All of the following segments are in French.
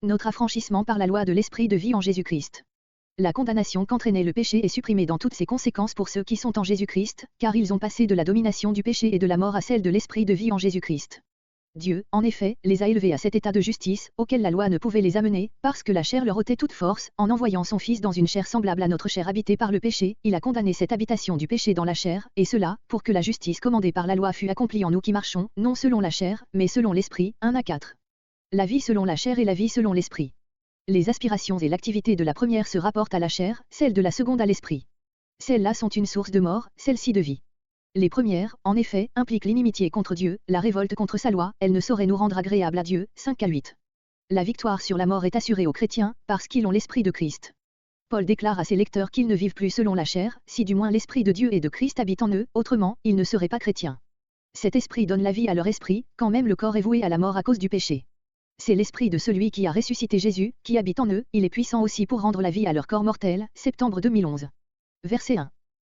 Notre affranchissement par la loi de l'esprit de vie en Jésus-Christ. La condamnation qu'entraînait le péché est supprimée dans toutes ses conséquences pour ceux qui sont en Jésus-Christ, car ils ont passé de la domination du péché et de la mort à celle de l'esprit de vie en Jésus-Christ. Dieu, en effet, les a élevés à cet état de justice, auquel la loi ne pouvait les amener, parce que la chair leur ôtait toute force, en envoyant son Fils dans une chair semblable à notre chair habitée par le péché, il a condamné cette habitation du péché dans la chair, et cela, pour que la justice commandée par la loi fût accomplie en nous qui marchons, non selon la chair, mais selon l'esprit. 1 à 4. La vie selon la chair et la vie selon l'esprit. Les aspirations et l'activité de la première se rapportent à la chair, celle de la seconde à l'esprit. Celles-là sont une source de mort, celles-ci de vie. Les premières, en effet, impliquent l'inimitié contre Dieu, la révolte contre sa loi, elles ne sauraient nous rendre agréables à Dieu. 5 à 8. La victoire sur la mort est assurée aux chrétiens, parce qu'ils ont l'esprit de Christ. Paul déclare à ses lecteurs qu'ils ne vivent plus selon la chair, si du moins l'esprit de Dieu et de Christ habite en eux, autrement, ils ne seraient pas chrétiens. Cet esprit donne la vie à leur esprit, quand même le corps est voué à la mort à cause du péché. C'est l'esprit de celui qui a ressuscité Jésus, qui habite en eux, il est puissant aussi pour rendre la vie à leur corps mortel. Septembre 2011. Verset 1.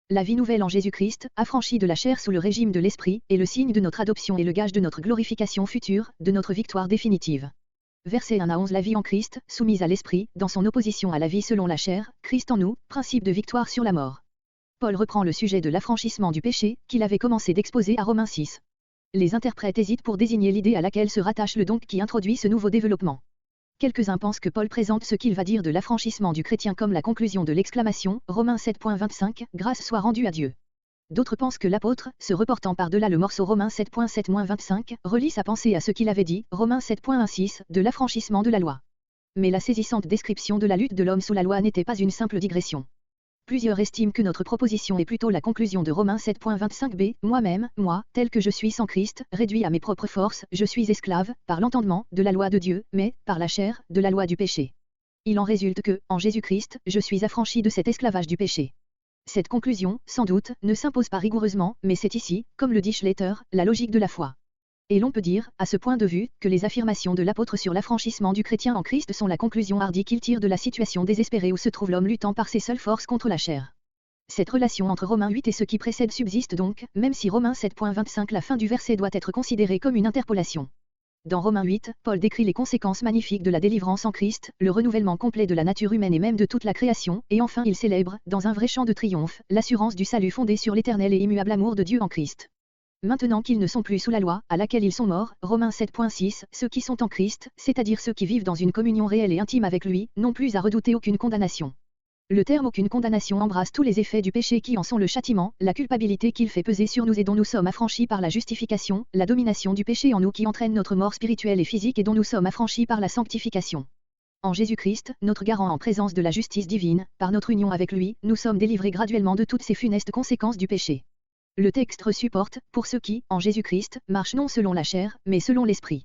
La vie nouvelle en Jésus-Christ, affranchie de la chair sous le régime de l'esprit, est le signe de notre adoption et le gage de notre glorification future, de notre victoire définitive. Verset 1 à 11. La vie en Christ, soumise à l'esprit, dans son opposition à la vie selon la chair, Christ en nous, principe de victoire sur la mort. Paul reprend le sujet de l'affranchissement du péché, qu'il avait commencé d'exposer à Romains 6. Les interprètes hésitent pour désigner l'idée à laquelle se rattache le don qui introduit ce nouveau développement. Quelques-uns pensent que Paul présente ce qu'il va dire de l'affranchissement du chrétien comme la conclusion de l'exclamation, Romains 7.25, grâce soit rendue à Dieu. D'autres pensent que l'apôtre, se reportant par-delà le morceau Romains 7.7-25, relie sa pensée à ce qu'il avait dit, Romains 7.16, de l'affranchissement de la loi. Mais la saisissante description de la lutte de l'homme sous la loi n'était pas une simple digression. Plusieurs estiment que notre proposition est plutôt la conclusion de Romains 7.25b, moi-même, moi, tel que je suis sans Christ, réduit à mes propres forces, je suis esclave, par l'entendement, de la loi de Dieu, mais, par la chair, de la loi du péché. Il en résulte que, en Jésus-Christ, je suis affranchi de cet esclavage du péché. Cette conclusion, sans doute, ne s'impose pas rigoureusement, mais c'est ici, comme le dit Schletter, la logique de la foi. Et l'on peut dire, à ce point de vue, que les affirmations de l'apôtre sur l'affranchissement du chrétien en Christ sont la conclusion hardie qu'il tire de la situation désespérée où se trouve l'homme luttant par ses seules forces contre la chair. Cette relation entre Romains 8 et ce qui précède subsiste donc, même si Romains 7.25 la fin du verset doit être considérée comme une interpolation. Dans Romains 8, Paul décrit les conséquences magnifiques de la délivrance en Christ, le renouvellement complet de la nature humaine et même de toute la création, et enfin il célèbre, dans un vrai chant de triomphe, l'assurance du salut fondé sur l'éternel et immuable amour de Dieu en Christ. Maintenant qu'ils ne sont plus sous la loi, à laquelle ils sont morts, Romains 7.6, ceux qui sont en Christ, c'est-à-dire ceux qui vivent dans une communion réelle et intime avec lui, n'ont plus à redouter aucune condamnation. Le terme aucune condamnation embrasse tous les effets du péché qui en sont le châtiment, la culpabilité qu'il fait peser sur nous et dont nous sommes affranchis par la justification, la domination du péché en nous qui entraîne notre mort spirituelle et physique et dont nous sommes affranchis par la sanctification. En Jésus-Christ, notre garant en présence de la justice divine, par notre union avec lui, nous sommes délivrés graduellement de toutes ces funestes conséquences du péché. Le texte supporte, pour ceux qui, en Jésus-Christ, marchent non selon la chair, mais selon l'esprit.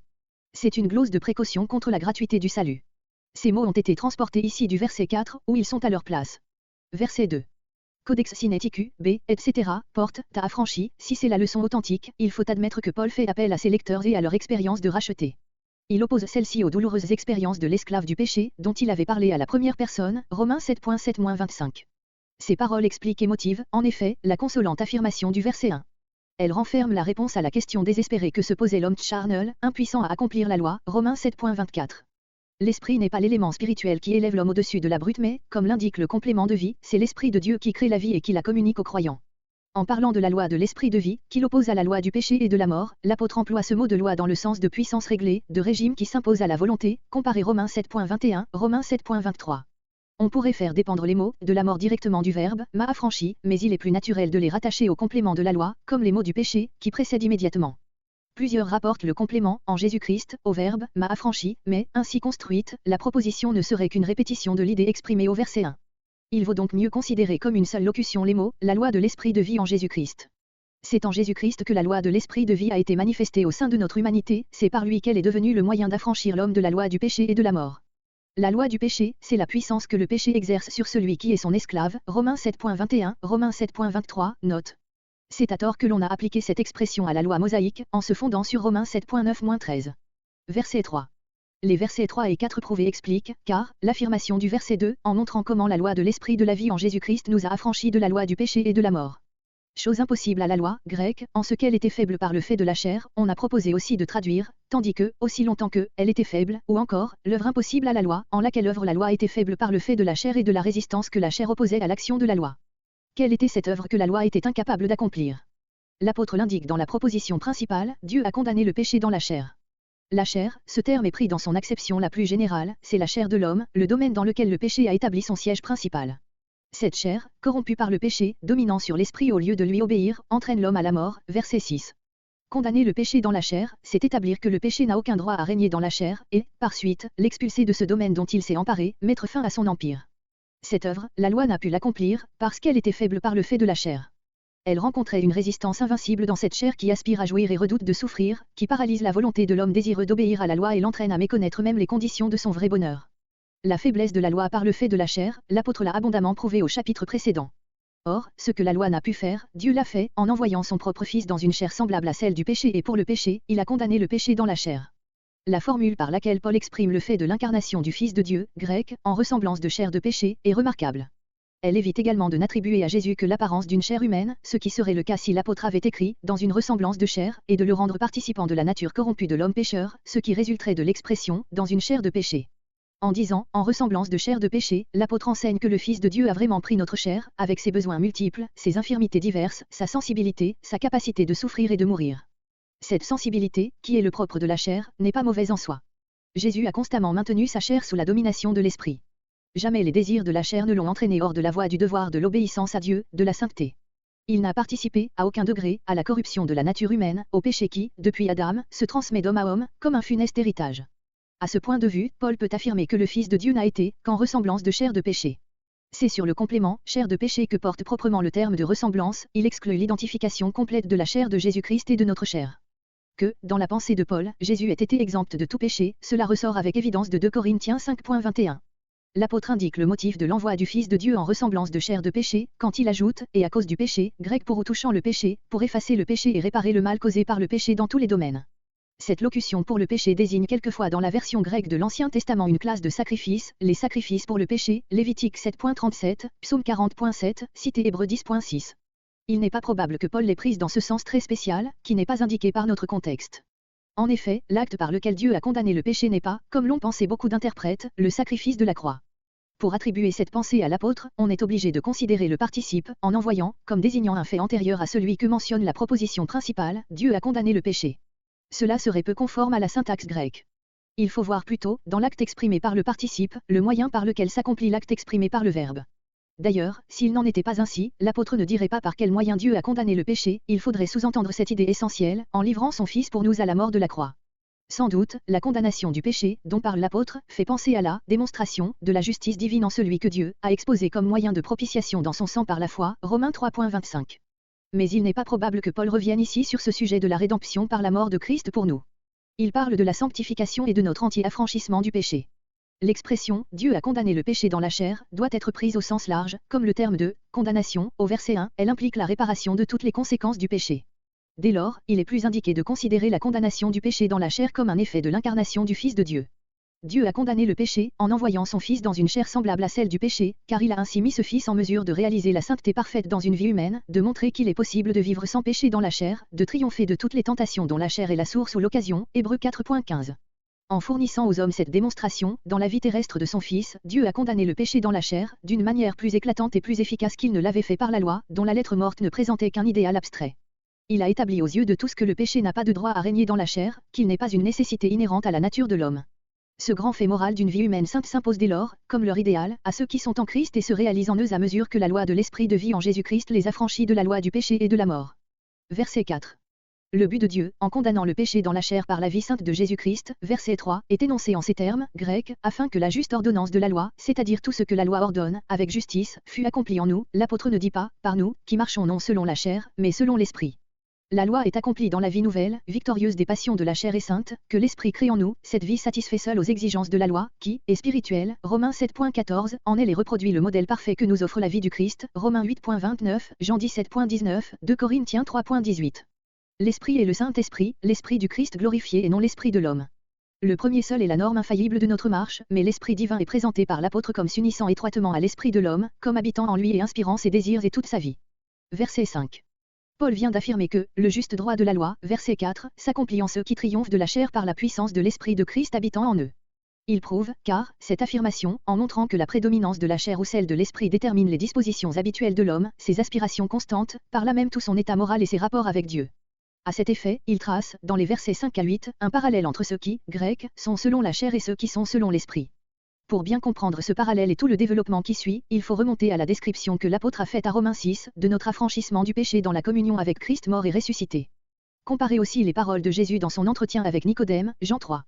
C'est une glose de précaution contre la gratuité du salut. Ces mots ont été transportés ici du verset 4, où ils sont à leur place. Verset 2. Codex Sinaiticus, B, etc., porte, t'a affranchi, si c'est la leçon authentique, il faut admettre que Paul fait appel à ses lecteurs et à leur expérience de racheté. Il oppose celle-ci aux douloureuses expériences de l'esclave du péché, dont il avait parlé à la première personne, Romains 7.7-25. Ces paroles expliquent et motivent, en effet, la consolante affirmation du verset 1. Elles renferment la réponse à la question désespérée que se posait l'homme charnel, impuissant à accomplir la loi, Romains 7.24. L'esprit n'est pas l'élément spirituel qui élève l'homme au-dessus de la brute mais, comme l'indique le complément de vie, c'est l'esprit de Dieu qui crée la vie et qui la communique aux croyants. En parlant de la loi de l'esprit de vie, qui l'oppose à la loi du péché et de la mort, l'apôtre emploie ce mot de loi dans le sens de puissance réglée, de régime qui s'impose à la volonté, comparé Romains 7.21, Romains 7.23. On pourrait faire dépendre les mots de la mort directement du verbe m'a affranchi, mais il est plus naturel de les rattacher au complément de la loi, comme les mots du péché, qui précèdent immédiatement. Plusieurs rapportent le complément, en Jésus-Christ, au verbe m'a affranchi, mais, ainsi construite, la proposition ne serait qu'une répétition de l'idée exprimée au verset 1. Il vaut donc mieux considérer comme une seule locution les mots, la loi de l'esprit de vie en Jésus-Christ. C'est en Jésus-Christ que la loi de l'esprit de vie a été manifestée au sein de notre humanité, c'est par lui qu'elle est devenue le moyen d'affranchir l'homme de la loi du péché et de la mort. La loi du péché, c'est la puissance que le péché exerce sur celui qui est son esclave, Romains 7.21, Romains 7.23, note. C'est à tort que l'on a appliqué cette expression à la loi mosaïque, en se fondant sur Romains 7.9-13. Verset 3. Les versets 3 et 4 prouvés expliquent, car, l'affirmation du verset 2, en montrant comment la loi de l'esprit de la vie en Jésus-Christ nous a affranchis de la loi du péché et de la mort. Chose impossible à la loi grecque, en ce qu'elle était faible par le fait de la chair, on a proposé aussi de traduire, tandis que, aussi longtemps que, elle était faible, ou encore, l'œuvre impossible à la loi, en laquelle œuvre la loi était faible par le fait de la chair et de la résistance que la chair opposait à l'action de la loi. Quelle était cette œuvre que la loi était incapable d'accomplir? L'apôtre l'indique dans la proposition principale, Dieu a condamné le péché dans la chair. La chair, ce terme est pris dans son acception la plus générale, c'est la chair de l'homme, le domaine dans lequel le péché a établi son siège principal. Cette chair, corrompue par le péché, dominant sur l'esprit au lieu de lui obéir, entraîne l'homme à la mort, verset 6. Condamner le péché dans la chair, c'est établir que le péché n'a aucun droit à régner dans la chair, et, par suite, l'expulser de ce domaine dont il s'est emparé, mettre fin à son empire. Cette œuvre, la loi n'a pu l'accomplir, parce qu'elle était faible par le fait de la chair. Elle rencontrait une résistance invincible dans cette chair qui aspire à jouir et redoute de souffrir, qui paralyse la volonté de l'homme désireux d'obéir à la loi et l'entraîne à méconnaître même les conditions de son vrai bonheur. La faiblesse de la loi par le fait de la chair, l'apôtre l'a abondamment prouvé au chapitre précédent. Or, ce que la loi n'a pu faire, Dieu l'a fait, en envoyant son propre Fils dans une chair semblable à celle du péché et pour le péché, il a condamné le péché dans la chair. La formule par laquelle Paul exprime le fait de l'incarnation du Fils de Dieu, grec, en ressemblance de chair de péché, est remarquable. Elle évite également de n'attribuer à Jésus que l'apparence d'une chair humaine, ce qui serait le cas si l'apôtre avait écrit « dans une ressemblance de chair » et de le rendre participant de la nature corrompue de l'homme pécheur, ce qui résulterait de l'expression « dans une chair de péché ». En disant « en ressemblance de chair de péché », l'apôtre enseigne que le Fils de Dieu a vraiment pris notre chair, avec ses besoins multiples, ses infirmités diverses, sa sensibilité, sa capacité de souffrir et de mourir. Cette sensibilité, qui est le propre de la chair, n'est pas mauvaise en soi. Jésus a constamment maintenu sa chair sous la domination de l'esprit. Jamais les désirs de la chair ne l'ont entraîné hors de la voie du devoir de l'obéissance à Dieu, de la sainteté. Il n'a participé, à aucun degré, à la corruption de la nature humaine, au péché qui, depuis Adam, se transmet d'homme à homme, comme un funeste héritage. À ce point de vue, Paul peut affirmer que le Fils de Dieu n'a été qu'en ressemblance de chair de péché. C'est sur le complément, chair de péché que porte proprement le terme de ressemblance, il exclut l'identification complète de la chair de Jésus-Christ et de notre chair. Que, dans la pensée de Paul, Jésus ait été exempt de tout péché, cela ressort avec évidence de 2 Corinthiens 5.21. L'apôtre indique le motif de l'envoi du Fils de Dieu en ressemblance de chair de péché, quand il ajoute, et à cause du péché, grec pour ou touchant le péché, pour effacer le péché et réparer le mal causé par le péché dans tous les domaines. Cette locution pour le péché désigne quelquefois dans la version grecque de l'Ancien Testament une classe de sacrifices, les sacrifices pour le péché, Lévitique 7.37, Psaume 40.7, cité Hébreux 10.6. Il n'est pas probable que Paul l'ait prise dans ce sens très spécial, qui n'est pas indiqué par notre contexte. En effet, l'acte par lequel Dieu a condamné le péché n'est pas, comme l'ont pensé beaucoup d'interprètes, le sacrifice de la croix. Pour attribuer cette pensée à l'apôtre, on est obligé de considérer le participe, en envoyant, comme désignant un fait antérieur à celui que mentionne la proposition principale, Dieu a condamné le péché. Cela serait peu conforme à la syntaxe grecque. Il faut voir plutôt, dans l'acte exprimé par le participe, le moyen par lequel s'accomplit l'acte exprimé par le verbe. D'ailleurs, s'il n'en était pas ainsi, l'apôtre ne dirait pas par quel moyen Dieu a condamné le péché, il faudrait sous-entendre cette idée essentielle, en livrant son Fils pour nous à la mort de la croix. Sans doute, la condamnation du péché, dont parle l'apôtre, fait penser à la démonstration de la justice divine en celui que Dieu a exposé comme moyen de propitiation dans son sang par la foi, Romains 3.25. Mais il n'est pas probable que Paul revienne ici sur ce sujet de la rédemption par la mort de Christ pour nous. Il parle de la sanctification et de notre entier affranchissement du péché. L'expression « Dieu a condamné le péché dans la chair » doit être prise au sens large, comme le terme de « condamnation » au verset 1, elle implique la réparation de toutes les conséquences du péché. Dès lors, il est plus indiqué de considérer la condamnation du péché dans la chair comme un effet de l'incarnation du Fils de Dieu. Dieu a condamné le péché, en envoyant son Fils dans une chair semblable à celle du péché, car il a ainsi mis ce Fils en mesure de réaliser la sainteté parfaite dans une vie humaine, de montrer qu'il est possible de vivre sans péché dans la chair, de triompher de toutes les tentations dont la chair est la source ou l'occasion, Hébreux 4.15. En fournissant aux hommes cette démonstration, dans la vie terrestre de son Fils, Dieu a condamné le péché dans la chair, d'une manière plus éclatante et plus efficace qu'il ne l'avait fait par la loi, dont la lettre morte ne présentait qu'un idéal abstrait. Il a établi aux yeux de tous que le péché n'a pas de droit à régner dans la chair, qu'il n'est pas une nécessité inhérente à la nature de l'homme. Ce grand fait moral d'une vie humaine sainte s'impose dès lors, comme leur idéal, à ceux qui sont en Christ et se réalisent en eux à mesure que la loi de l'esprit de vie en Jésus-Christ les affranchit de la loi du péché et de la mort. Verset 4. Le but de Dieu, en condamnant le péché dans la chair par la vie sainte de Jésus-Christ, verset 3, est énoncé en ces termes, grecs, afin que la juste ordonnance de la loi, c'est-à-dire tout ce que la loi ordonne, avec justice, fût accompli en nous. L'apôtre ne dit pas, par nous, qui marchons non selon la chair, mais selon l'esprit. La loi est accomplie dans la vie nouvelle, victorieuse des passions de la chair et sainte, que l'Esprit crée en nous, cette vie satisfait seule aux exigences de la loi, qui est spirituelle, Romains 7.14, en elle et reproduit le modèle parfait que nous offre la vie du Christ, Romains 8.29, Jean 17.19, 2 Corinthiens 3.18. L'Esprit est le Saint-Esprit, l'Esprit du Christ glorifié et non l'Esprit de l'homme. Le premier seul est la norme infaillible de notre marche, mais l'Esprit divin est présenté par l'apôtre comme s'unissant étroitement à l'Esprit de l'homme, comme habitant en lui et inspirant ses désirs et toute sa vie. Verset 5. Paul vient d'affirmer que le juste droit de la loi, verset 4, s'accomplit en ceux qui triomphent de la chair par la puissance de l'Esprit de Christ habitant en eux. Il prouve, car, cette affirmation, en montrant que la prédominance de la chair ou celle de l'esprit détermine les dispositions habituelles de l'homme, ses aspirations constantes, par là même tout son état moral et ses rapports avec Dieu. À cet effet, il trace, dans les versets 5 à 8, un parallèle entre ceux qui, grecs, sont selon la chair et ceux qui sont selon l'esprit. Pour bien comprendre ce parallèle et tout le développement qui suit, il faut remonter à la description que l'apôtre a faite à Romains 6, de notre affranchissement du péché dans la communion avec Christ mort et ressuscité. Comparez aussi les paroles de Jésus dans son entretien avec Nicodème, Jean 3.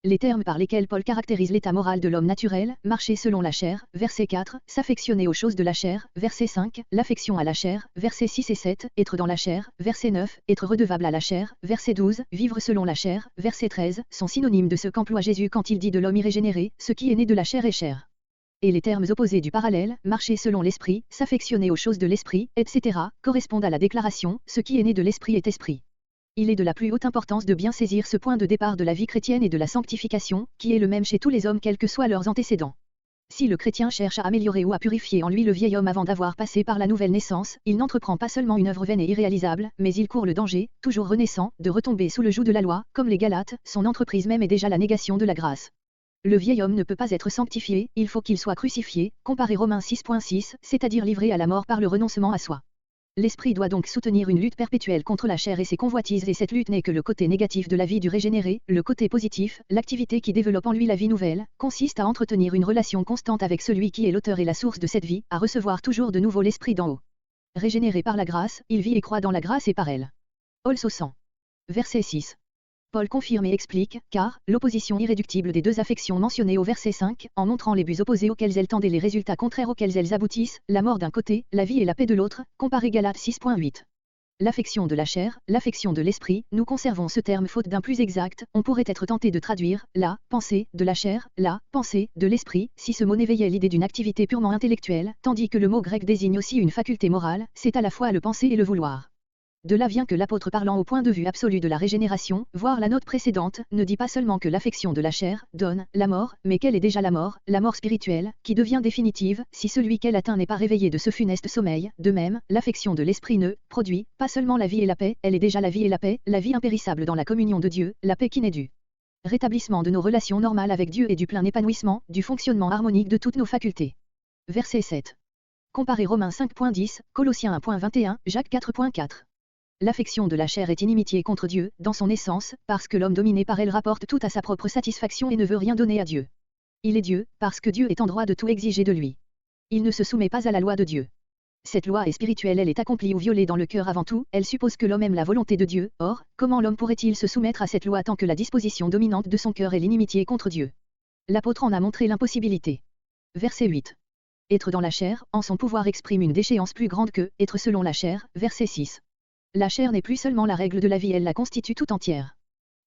Les termes par lesquels Paul caractérise l'état moral de l'homme naturel, marcher selon la chair, verset 4, s'affectionner aux choses de la chair, verset 5, l'affection à la chair, versets 6 et 7, être dans la chair, verset 9, être redevable à la chair, verset 12, vivre selon la chair, verset 13, sont synonymes de ce qu'emploie Jésus quand il dit de l'homme irrégénéré, ce qui est né de la chair est chair. Et les termes opposés du parallèle, marcher selon l'esprit, s'affectionner aux choses de l'esprit, etc., correspondent à la déclaration, ce qui est né de l'esprit est esprit. Il est de la plus haute importance de bien saisir ce point de départ de la vie chrétienne et de la sanctification, qui est le même chez tous les hommes quels que soient leurs antécédents. Si le chrétien cherche à améliorer ou à purifier en lui le vieil homme avant d'avoir passé par la nouvelle naissance, il n'entreprend pas seulement une œuvre vaine et irréalisable, mais il court le danger, toujours renaissant, de retomber sous le joug de la loi, comme les Galates, son entreprise même est déjà la négation de la grâce. Le vieil homme ne peut pas être sanctifié, il faut qu'il soit crucifié, comparé Romains 6.6, c'est-à-dire livré à la mort par le renoncement à soi. L'esprit doit donc soutenir une lutte perpétuelle contre la chair et ses convoitises et cette lutte n'est que le côté négatif de la vie du régénéré, le côté positif, l'activité qui développe en lui la vie nouvelle, consiste à entretenir une relation constante avec celui qui est l'auteur et la source de cette vie, à recevoir toujours de nouveau l'esprit d'en haut. Régénéré par la grâce, il vit et croit dans la grâce et par elle. Also 100. Verset 6. Paul confirme et explique, car, l'opposition irréductible des deux affections mentionnées au verset 5, en montrant les buts opposés auxquels elles tendent et les résultats contraires auxquels elles aboutissent, la mort d'un côté, la vie et la paix de l'autre, comparé Galates 6.8. L'affection de la chair, l'affection de l'esprit, nous conservons ce terme faute d'un plus exact, on pourrait être tenté de traduire, la pensée de la chair, la pensée de l'esprit, si ce mot n'éveillait l'idée d'une activité purement intellectuelle, tandis que le mot grec désigne aussi une faculté morale, c'est à la fois le penser et le vouloir. De là vient que l'apôtre parlant au point de vue absolu de la régénération, voire la note précédente, ne dit pas seulement que l'affection de la chair donne la mort, mais qu'elle est déjà la mort spirituelle, qui devient définitive, si celui qu'elle atteint n'est pas réveillé de ce funeste sommeil. De même, l'affection de l'esprit ne produit pas seulement la vie et la paix, elle est déjà la vie et la paix, la vie impérissable dans la communion de Dieu, la paix qui naît du rétablissement de nos relations normales avec Dieu et du plein épanouissement, du fonctionnement harmonique de toutes nos facultés. Verset 7. Comparez Romains 5.10, Colossiens 1.21, Jacques 4.4. L'affection de la chair est inimitié contre Dieu, dans son essence, parce que l'homme dominé par elle rapporte tout à sa propre satisfaction et ne veut rien donner à Dieu. Il est Dieu, parce que Dieu est en droit de tout exiger de lui. Il ne se soumet pas à la loi de Dieu. Cette loi est spirituelle, elle est accomplie ou violée dans le cœur avant tout, elle suppose que l'homme aime la volonté de Dieu, or, comment l'homme pourrait-il se soumettre à cette loi tant que la disposition dominante de son cœur est l'inimitié contre Dieu? L'apôtre en a montré l'impossibilité. Verset 8. Être dans la chair, en son pouvoir exprime une déchéance plus grande que, être selon la chair, verset 6. La chair n'est plus seulement la règle de la vie, elle la constitue tout entière.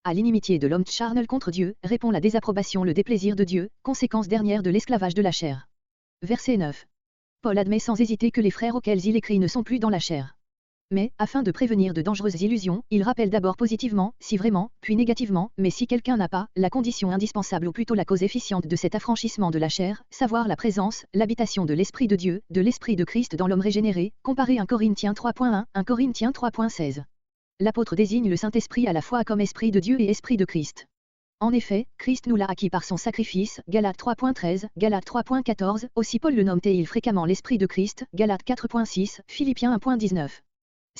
À l'inimitié de l'homme charnel contre Dieu, répond la désapprobation, le déplaisir de Dieu, conséquence dernière de l'esclavage de la chair. Verset 9. Paul admet sans hésiter que les frères auxquels il écrit ne sont plus dans la chair. Mais, afin de prévenir de dangereuses illusions, il rappelle d'abord positivement, si vraiment, puis négativement, mais si quelqu'un n'a pas, la condition indispensable ou plutôt la cause efficiente de cet affranchissement de la chair, savoir la présence, l'habitation de l'Esprit de Dieu, de l'Esprit de Christ dans l'homme régénéré, comparé 1 Corinthiens 3.1, 1 Corinthiens 3.16. L'apôtre désigne le Saint-Esprit à la fois comme Esprit de Dieu et Esprit de Christ. En effet, Christ nous l'a acquis par son sacrifice, Galates 3.13, Galates 3.14, aussi Paul le nomme-t-il fréquemment l'Esprit de Christ, Galates 4.6, Philippiens 1.19.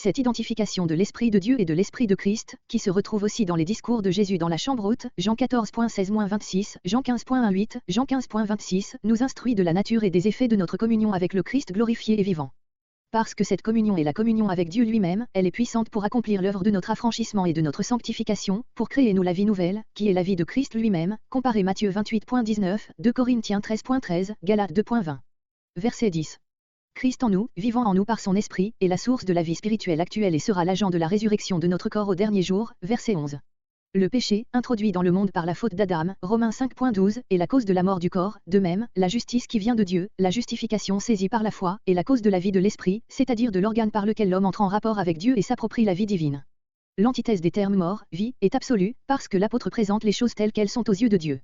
Cette identification de l'Esprit de Dieu et de l'Esprit de Christ, qui se retrouve aussi dans les discours de Jésus dans la chambre haute, Jean 14.16-26, Jean 15.18, Jean 15.26, nous instruit de la nature et des effets de notre communion avec le Christ glorifié et vivant. Parce que cette communion est la communion avec Dieu lui-même, elle est puissante pour accomplir l'œuvre de notre affranchissement et de notre sanctification, pour créer nous la vie nouvelle, qui est la vie de Christ lui-même, comparé Matthieu 28.19, 2 Corinthiens 13.13, Galates 2.20. Verset 10. Christ en nous, vivant en nous par son esprit, est la source de la vie spirituelle actuelle et sera l'agent de la résurrection de notre corps au dernier jour, verset 11. Le péché, introduit dans le monde par la faute d'Adam, Romains 5.12, est la cause de la mort du corps, de même, la justice qui vient de Dieu, la justification saisie par la foi, est la cause de la vie de l'esprit, c'est-à-dire de l'organe par lequel l'homme entre en rapport avec Dieu et s'approprie la vie divine. L'antithèse des termes mort, vie, est absolue, parce que l'apôtre présente les choses telles qu'elles sont aux yeux de Dieu.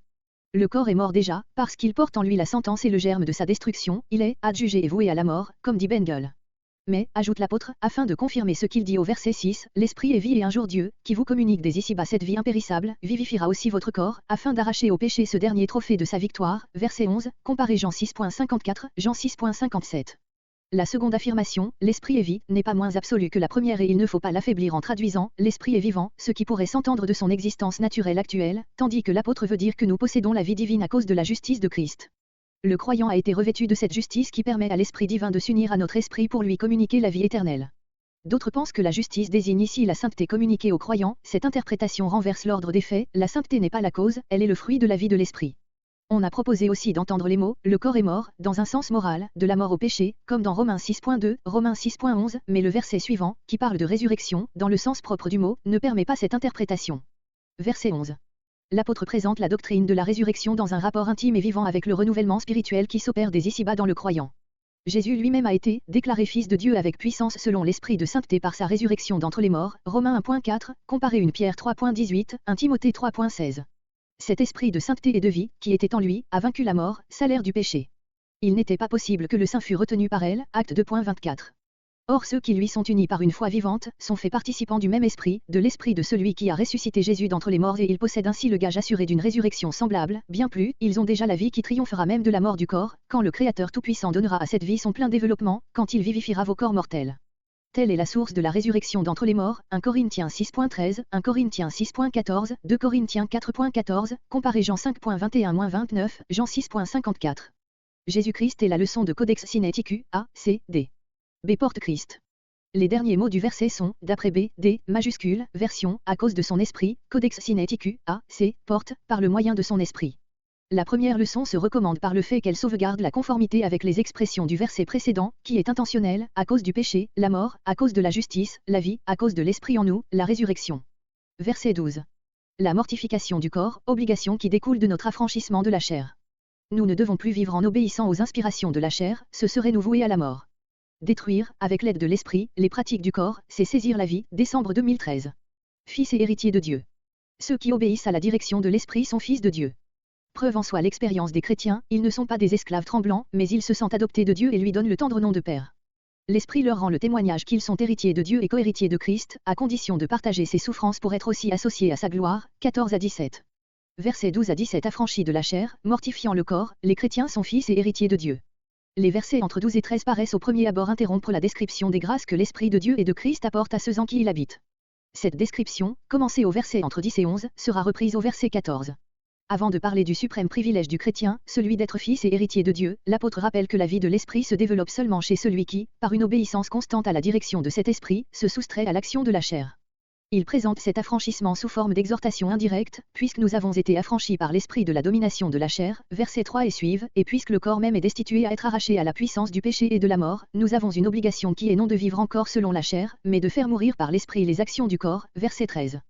Le corps est mort déjà, parce qu'il porte en lui la sentence et le germe de sa destruction, il est adjugé et voué à la mort, comme dit Bengel. Mais, ajoute l'apôtre, afin de confirmer ce qu'il dit au verset 6, l'Esprit est vie et un jour Dieu, qui vous communique des ici-bas cette vie impérissable, vivifiera aussi votre corps, afin d'arracher au péché ce dernier trophée de sa victoire. Verset 11, comparez Jean 6.54, Jean 6.57. La seconde affirmation, l'Esprit est vie, n'est pas moins absolue que la première et il ne faut pas l'affaiblir en traduisant, l'Esprit est vivant, ce qui pourrait s'entendre de son existence naturelle actuelle, tandis que l'apôtre veut dire que nous possédons la vie divine à cause de la justice de Christ. Le croyant a été revêtu de cette justice qui permet à l'Esprit divin de s'unir à notre esprit pour lui communiquer la vie éternelle. D'autres pensent que la justice désigne ici la sainteté communiquée aux croyants, cette interprétation renverse l'ordre des faits, la sainteté n'est pas la cause, elle est le fruit de la vie de l'Esprit. On a proposé aussi d'entendre les mots « le corps est mort » dans un sens moral, de la mort au péché, comme dans Romains 6.2, Romains 6.11, mais le verset suivant, qui parle de résurrection, dans le sens propre du mot, ne permet pas cette interprétation. Verset 11. L'apôtre présente la doctrine de la résurrection dans un rapport intime et vivant avec le renouvellement spirituel qui s'opère des ici-bas dans le croyant. Jésus lui-même a été déclaré Fils de Dieu avec puissance selon l'Esprit de sainteté par sa résurrection d'entre les morts, Romains 1.4, comparez 1 Pierre 3.18, 1 Timothée 3.16. Cet esprit de sainteté et de vie, qui était en lui, a vaincu la mort, salaire du péché. Il n'était pas possible que le saint fût retenu par elle, acte 2.24. Or ceux qui lui sont unis par une foi vivante, sont faits participants du même esprit, de l'esprit de celui qui a ressuscité Jésus d'entre les morts et ils possèdent ainsi le gage assuré d'une résurrection semblable, bien plus, ils ont déjà la vie qui triomphera même de la mort du corps, quand le Créateur Tout-Puissant donnera à cette vie son plein développement, quand il vivifiera vos corps mortels. Telle est la source de la résurrection d'entre les morts, 1 Corinthiens 6.13, 1 Corinthiens 6.14, 2 Corinthiens 4.14, comparez Jean 5.21-29, Jean 6.54. Jésus-Christ est la leçon de Codex Sinaiticus, A, C, D. B porte Christ. Les derniers mots du verset sont, d'après B, D, majuscule, version, à cause de son esprit, Codex Sinaiticus, A, C, porte, par le moyen de son esprit. La première leçon se recommande par le fait qu'elle sauvegarde la conformité avec les expressions du verset précédent, qui est intentionnelle, à cause du péché, la mort, à cause de la justice, la vie, à cause de l'esprit en nous, la résurrection. Verset 12. La mortification du corps, obligation qui découle de notre affranchissement de la chair. Nous ne devons plus vivre en obéissant aux inspirations de la chair, ce serait nous vouer à la mort. Détruire, avec l'aide de l'esprit, les pratiques du corps, c'est saisir la vie, décembre 2013. Fils et héritiers de Dieu. Ceux qui obéissent à la direction de l'esprit sont fils de Dieu. Preuve en soit l'expérience des chrétiens, ils ne sont pas des esclaves tremblants, mais ils se sentent adoptés de Dieu et lui donnent le tendre nom de Père. L'Esprit leur rend le témoignage qu'ils sont héritiers de Dieu et cohéritiers de Christ, à condition de partager ses souffrances pour être aussi associés à sa gloire, 14 à 17. Versets 12 à 17 affranchis de la chair, mortifiant le corps, les chrétiens sont fils et héritiers de Dieu. Les versets entre 12 et 13 paraissent au premier abord interrompre la description des grâces que l'Esprit de Dieu et de Christ apporte à ceux en qui il habite. Cette description, commencée au verset entre 10 et 11, sera reprise au verset 14. Avant de parler du suprême privilège du chrétien, celui d'être fils et héritier de Dieu, l'apôtre rappelle que la vie de l'Esprit se développe seulement chez celui qui, par une obéissance constante à la direction de cet Esprit, se soustrait à l'action de la chair. Il présente cet affranchissement sous forme d'exhortation indirecte, puisque nous avons été affranchis par l'esprit de la domination de la chair, versets 3 et suivent, et puisque le corps même est destitué à être arraché à la puissance du péché et de la mort, nous avons une obligation qui est non de vivre encore selon la chair, mais de faire mourir par l'esprit les actions du corps, verset 13.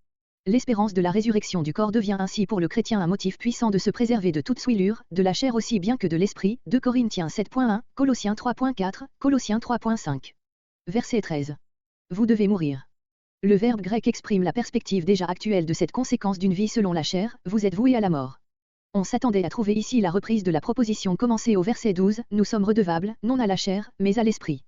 L'espérance de la résurrection du corps devient ainsi pour le chrétien un motif puissant de se préserver de toute souillure, de la chair aussi bien que de l'esprit, 2 Corinthiens 7.1, Colossiens 3.4, Colossiens 3.5. Verset 13. Vous devez mourir. Le verbe grec exprime la perspective déjà actuelle de cette conséquence d'une vie selon la chair, vous êtes voué à la mort. On s'attendait à trouver ici la reprise de la proposition commencée au verset 12, nous sommes redevables, non à la chair, mais à l'esprit.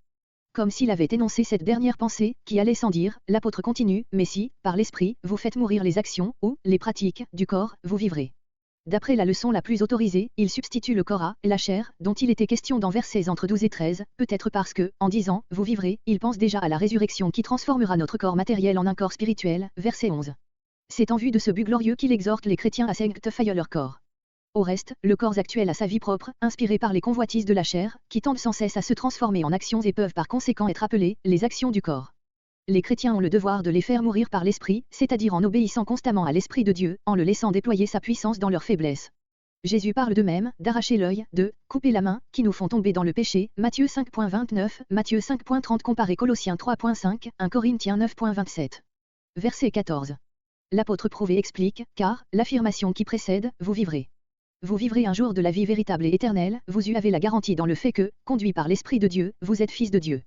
Comme s'il avait énoncé cette dernière pensée, qui allait sans dire, l'apôtre continue, mais si, par l'esprit, vous faites mourir les actions, ou, les pratiques, du corps, vous vivrez. D'après la leçon la plus autorisée, il substitue le corps à la chair, dont il était question dans versets entre 12 et 13, peut-être parce que, en disant « vous vivrez », il pense déjà à la résurrection qui transformera notre corps matériel en un corps spirituel, verset 11. C'est en vue de ce but glorieux qu'il exhorte les chrétiens à sanctifier leur corps. Au reste, le corps actuel a sa vie propre, inspirée par les convoitises de la chair, qui tendent sans cesse à se transformer en actions et peuvent par conséquent être appelées les actions du corps. Les chrétiens ont le devoir de les faire mourir par l'Esprit, c'est-à-dire en obéissant constamment à l'Esprit de Dieu, en le laissant déployer sa puissance dans leur faiblesse. Jésus parle de même, d'arracher l'œil, de couper la main, qui nous font tomber dans le péché, Matthieu 5.29, Matthieu 5.30 comparé Colossiens 3.5, 1 Corinthiens 9.27. Verset 14. L'apôtre prouve et explique, car, l'affirmation qui précède, vous vivrez. Vous vivrez un jour de la vie véritable et éternelle, vous avez la garantie dans le fait que, conduit par l'Esprit de Dieu, vous êtes fils de Dieu.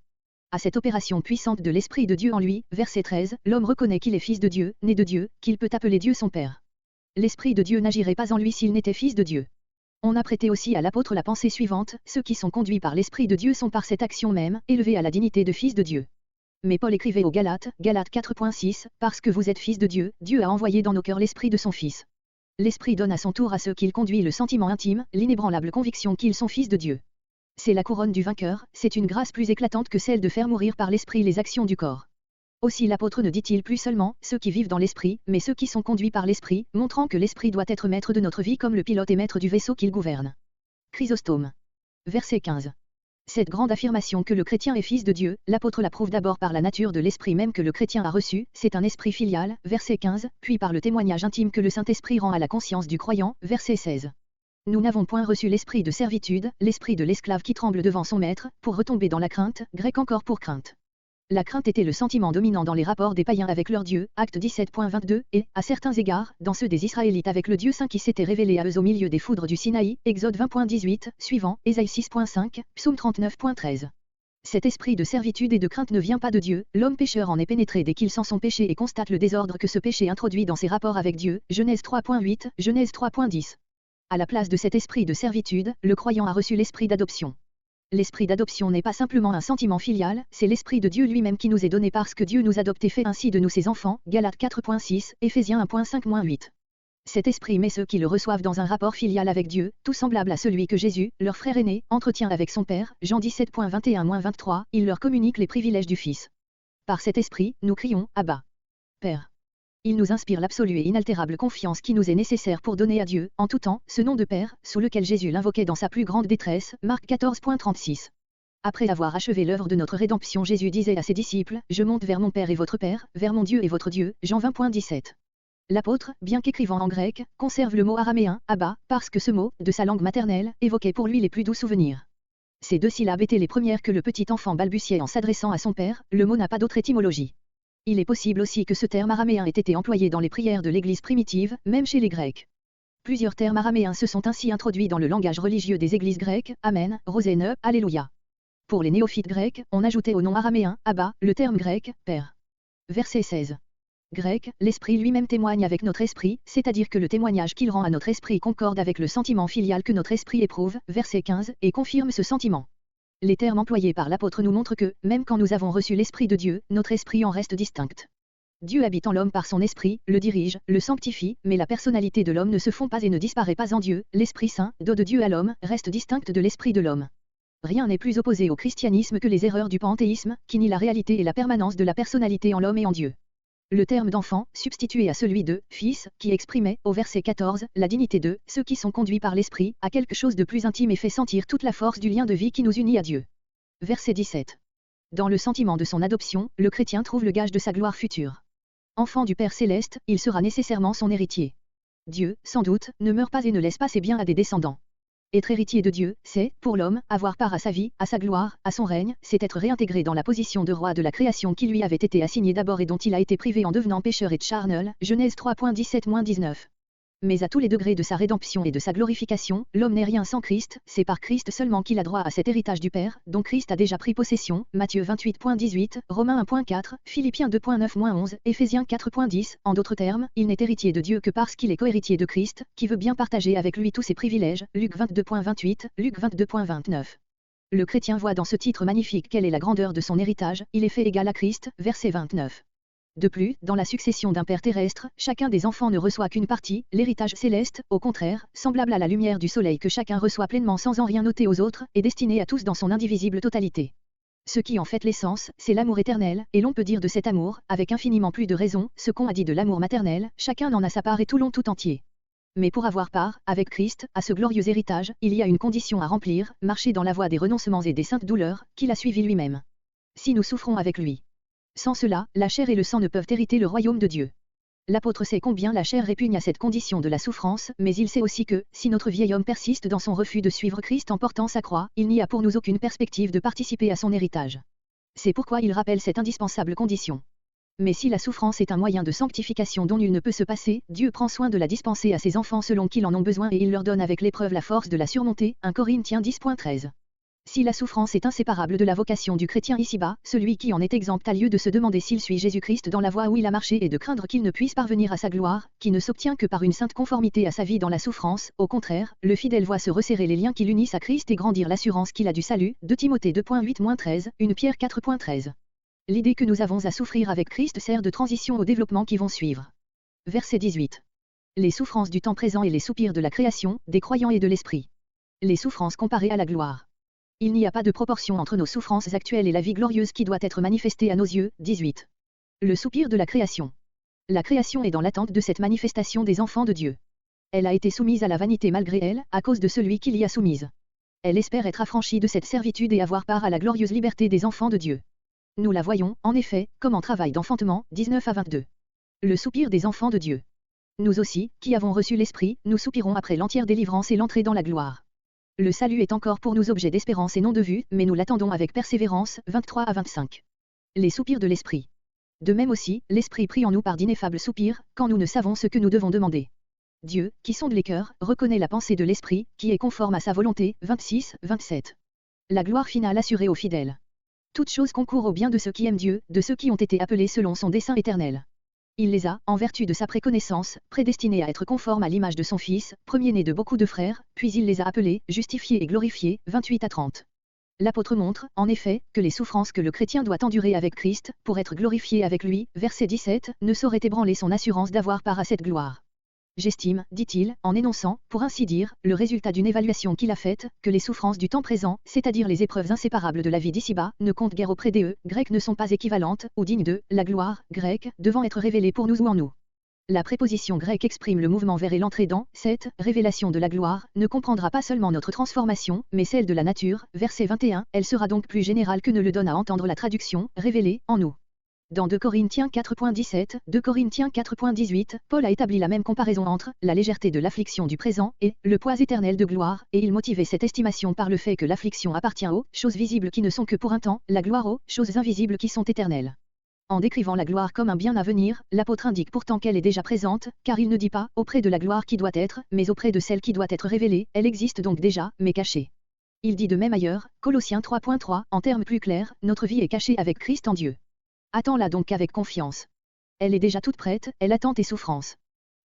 À cette opération puissante de l'Esprit de Dieu en lui, verset 13, l'homme reconnaît qu'il est fils de Dieu, né de Dieu, qu'il peut appeler Dieu son Père. L'Esprit de Dieu n'agirait pas en lui s'il n'était fils de Dieu. On a prêté aussi à l'apôtre la pensée suivante, ceux qui sont conduits par l'Esprit de Dieu sont par cette action même, élevés à la dignité de fils de Dieu. Mais Paul écrivait aux Galates, Galates 4.6, parce que vous êtes fils de Dieu, Dieu a envoyé dans nos cœurs l'Esprit de son Fils. L'Esprit donne à son tour à ceux qu'il conduit le sentiment intime, l'inébranlable conviction qu'ils sont fils de Dieu. C'est la couronne du vainqueur, c'est une grâce plus éclatante que celle de faire mourir par l'Esprit les actions du corps. Aussi l'apôtre ne dit-il plus seulement ceux qui vivent dans l'Esprit, mais ceux qui sont conduits par l'Esprit, montrant que l'Esprit doit être maître de notre vie comme le pilote est maître du vaisseau qu'il gouverne. Chrysostome. Verset 15. Cette grande affirmation que le chrétien est fils de Dieu, l'apôtre la prouve d'abord par la nature de l'esprit même que le chrétien a reçu, c'est un esprit filial, verset 15, puis par le témoignage intime que le Saint-Esprit rend à la conscience du croyant, verset 16. Nous n'avons point reçu l'esprit de servitude, l'esprit de l'esclave qui tremble devant son maître, pour retomber dans la crainte, grec encore pour crainte. La crainte était le sentiment dominant dans les rapports des païens avec leur Dieu, acte 17.22, et, à certains égards, dans ceux des Israélites avec le Dieu saint qui s'était révélé à eux au milieu des foudres du Sinaï, Exode 20.18, suivant, Ésaïe 6.5, Psaume 39.13. Cet esprit de servitude et de crainte ne vient pas de Dieu, l'homme pécheur en est pénétré dès qu'il sent son péché et constate le désordre que ce péché introduit dans ses rapports avec Dieu, Genèse 3.8, Genèse 3.10. À la place de cet esprit de servitude, le croyant a reçu l'esprit d'adoption. L'esprit d'adoption n'est pas simplement un sentiment filial, c'est l'esprit de Dieu lui-même qui nous est donné parce que Dieu nous adopte et fait ainsi de nous ses enfants, Galates 4.6, Éphésiens 1.5-8. Cet esprit met ceux qui le reçoivent dans un rapport filial avec Dieu, tout semblable à celui que Jésus, leur frère aîné, entretient avec son Père, Jean 17.21-23, il leur communique les privilèges du Fils. Par cet esprit, nous crions, Abba, Père. Il nous inspire l'absolue et inaltérable confiance qui nous est nécessaire pour donner à Dieu, en tout temps, ce nom de Père, sous lequel Jésus l'invoquait dans sa plus grande détresse, Marc 14.36. Après avoir achevé l'œuvre de notre rédemption, Jésus disait à ses disciples, « Je monte vers mon Père et votre Père, vers mon Dieu et votre Dieu », Jean 20.17. L'apôtre, bien qu'écrivant en grec, conserve le mot araméen, Abba, parce que ce mot, de sa langue maternelle, évoquait pour lui les plus doux souvenirs. Ces deux syllabes étaient les premières que le petit enfant balbutiait en s'adressant à son père, le mot n'a pas d'autre étymologie. Il est possible aussi que ce terme araméen ait été employé dans les prières de l'Église primitive, même chez les Grecs. Plusieurs termes araméens se sont ainsi introduits dans le langage religieux des églises grecques, Amen, Roséne, Alléluia. Pour les néophytes grecs, on ajoutait au nom araméen, Abba, le terme grec, Père. Verset 16. Grec, l'esprit lui-même témoigne avec notre esprit, c'est-à-dire que le témoignage qu'il rend à notre esprit concorde avec le sentiment filial que notre esprit éprouve, verset 15, et confirme ce sentiment. Les termes employés par l'apôtre nous montrent que, même quand nous avons reçu l'Esprit de Dieu, notre esprit en reste distinct. Dieu habite en l'homme par son esprit, le dirige, le sanctifie, mais la personnalité de l'homme ne se fond pas et ne disparaît pas en Dieu, l'Esprit Saint, don de Dieu à l'homme, reste distincte de l'esprit de l'homme. Rien n'est plus opposé au christianisme que les erreurs du panthéisme, qui nie la réalité et la permanence de la personnalité en l'homme et en Dieu. Le terme d'enfant, substitué à celui de « fils », qui exprimait, au verset 14, la dignité de « ceux qui sont conduits par l'Esprit », a quelque chose de plus intime et fait sentir toute la force du lien de vie qui nous unit à Dieu. Verset 17. Dans le sentiment de son adoption, le chrétien trouve le gage de sa gloire future. Enfant du Père céleste, il sera nécessairement son héritier. Dieu, sans doute, ne meurt pas et ne laisse pas ses biens à des descendants. Être héritier de Dieu, c'est, pour l'homme, avoir part à sa vie, à sa gloire, à son règne, c'est être réintégré dans la position de roi de la création qui lui avait été assignée d'abord et dont il a été privé en devenant pécheur et charnel, Genèse 3.17-19. Mais à tous les degrés de sa rédemption et de sa glorification, l'homme n'est rien sans Christ, c'est par Christ seulement qu'il a droit à cet héritage du Père, dont Christ a déjà pris possession, Matthieu 28.18, Romains 1.4, Philippiens 2.9-11, Éphésiens 4.10, en d'autres termes, il n'est héritier de Dieu que parce qu'il est cohéritier de Christ, qui veut bien partager avec lui tous ses privilèges, Luc 22.28, Luc 22.29. Le chrétien voit dans ce titre magnifique quelle est la grandeur de son héritage, il est fait égal à Christ, verset 29. De plus, dans la succession d'un Père terrestre, chacun des enfants ne reçoit qu'une partie, l'héritage céleste, au contraire, semblable à la lumière du soleil que chacun reçoit pleinement sans en rien noter aux autres, est destiné à tous dans son indivisible totalité. Ce qui en fait l'essence, c'est l'amour éternel, et l'on peut dire de cet amour, avec infiniment plus de raison, ce qu'on a dit de l'amour maternel, chacun en a sa part et tout l'ont tout entier. Mais pour avoir part, avec Christ, à ce glorieux héritage, il y a une condition à remplir, marcher dans la voie des renoncements et des saintes douleurs, qu'il a suivi lui-même. Si nous souffrons avec lui. Sans cela, la chair et le sang ne peuvent hériter le royaume de Dieu. L'apôtre sait combien la chair répugne à cette condition de la souffrance, mais il sait aussi que, si notre vieil homme persiste dans son refus de suivre Christ en portant sa croix, il n'y a pour nous aucune perspective de participer à son héritage. C'est pourquoi il rappelle cette indispensable condition. Mais si la souffrance est un moyen de sanctification dont nul ne peut se passer, Dieu prend soin de la dispenser à ses enfants selon qu'ils en ont besoin et il leur donne avec l'épreuve la force de la surmonter, 1 Corinthiens 10.13. Si la souffrance est inséparable de la vocation du chrétien ici-bas, celui qui en est exempt a lieu de se demander s'il suit Jésus-Christ dans la voie où il a marché et de craindre qu'il ne puisse parvenir à sa gloire, qui ne s'obtient que par une sainte conformité à sa vie dans la souffrance. Au contraire, le fidèle voit se resserrer les liens qui l'unissent à Christ et grandir l'assurance qu'il a du salut. 2 Timothée 2.8-13, 1 Pierre 4.13. L'idée que nous avons à souffrir avec Christ sert de transition aux développements qui vont suivre. Verset 18. Les souffrances du temps présent et les soupirs de la création, des croyants et de l'esprit. Les souffrances comparées à la gloire. Il n'y a pas de proportion entre nos souffrances actuelles et la vie glorieuse qui doit être manifestée à nos yeux. 18. Le soupir de la création. La création est dans l'attente de cette manifestation des enfants de Dieu. Elle a été soumise à la vanité malgré elle, à cause de celui qui l'y a soumise. Elle espère être affranchie de cette servitude et avoir part à la glorieuse liberté des enfants de Dieu. Nous la voyons, en effet, comme en travail d'enfantement. 19 à 22. Le soupir des enfants de Dieu. Nous aussi, qui avons reçu l'Esprit, nous soupirons après l'entière délivrance et l'entrée dans la gloire. Le salut est encore pour nous objet d'espérance et non de vue, mais nous l'attendons avec persévérance. 23 à 25. Les soupirs de l'Esprit. De même aussi, l'Esprit prie en nous par d'ineffables soupirs, quand nous ne savons ce que nous devons demander. Dieu, qui sonde les cœurs, reconnaît la pensée de l'Esprit, qui est conforme à sa volonté. 26, 27. La gloire finale assurée aux fidèles. Toutes choses concourent au bien de ceux qui aiment Dieu, de ceux qui ont été appelés selon son dessein éternel. Il les a, en vertu de sa préconnaissance, prédestinés à être conformes à l'image de son Fils, premier-né de beaucoup de frères, puis il les a appelés, justifiés et glorifiés. 28 à 30. L'apôtre montre, en effet, que les souffrances que le chrétien doit endurer avec Christ, pour être glorifié avec lui, verset 17, ne sauraient ébranler son assurance d'avoir part à cette gloire. J'estime, dit-il, en énonçant, pour ainsi dire, le résultat d'une évaluation qu'il a faite, que les souffrances du temps présent, c'est-à-dire les épreuves inséparables de la vie d'ici-bas, ne comptent guère auprès des grecs ne sont pas équivalentes, ou dignes de, la gloire, grecque, devant être révélée pour nous ou en nous. La préposition grecque exprime le mouvement vers et l'entrée dans, cette révélation de la gloire, ne comprendra pas seulement notre transformation, mais celle de la nature, verset 21, elle sera donc plus générale que ne le donne à entendre la traduction, révélée, en nous. Dans 2 Corinthiens 4.17, 2 Corinthiens 4.18, Paul a établi la même comparaison entre la légèreté de l'affliction du présent et le poids éternel de gloire, et il motivait cette estimation par le fait que l'affliction appartient aux choses visibles qui ne sont que pour un temps, la gloire aux choses invisibles qui sont éternelles. En décrivant la gloire comme un bien à venir, l'apôtre indique pourtant qu'elle est déjà présente, car il ne dit pas auprès de la gloire qui doit être, mais auprès de celle qui doit être révélée, elle existe donc déjà, mais cachée. Il dit de même ailleurs, Colossiens 3.3, en termes plus clairs, notre vie est cachée avec Christ en Dieu. Attends-la donc avec confiance. Elle est déjà toute prête, elle attend tes souffrances.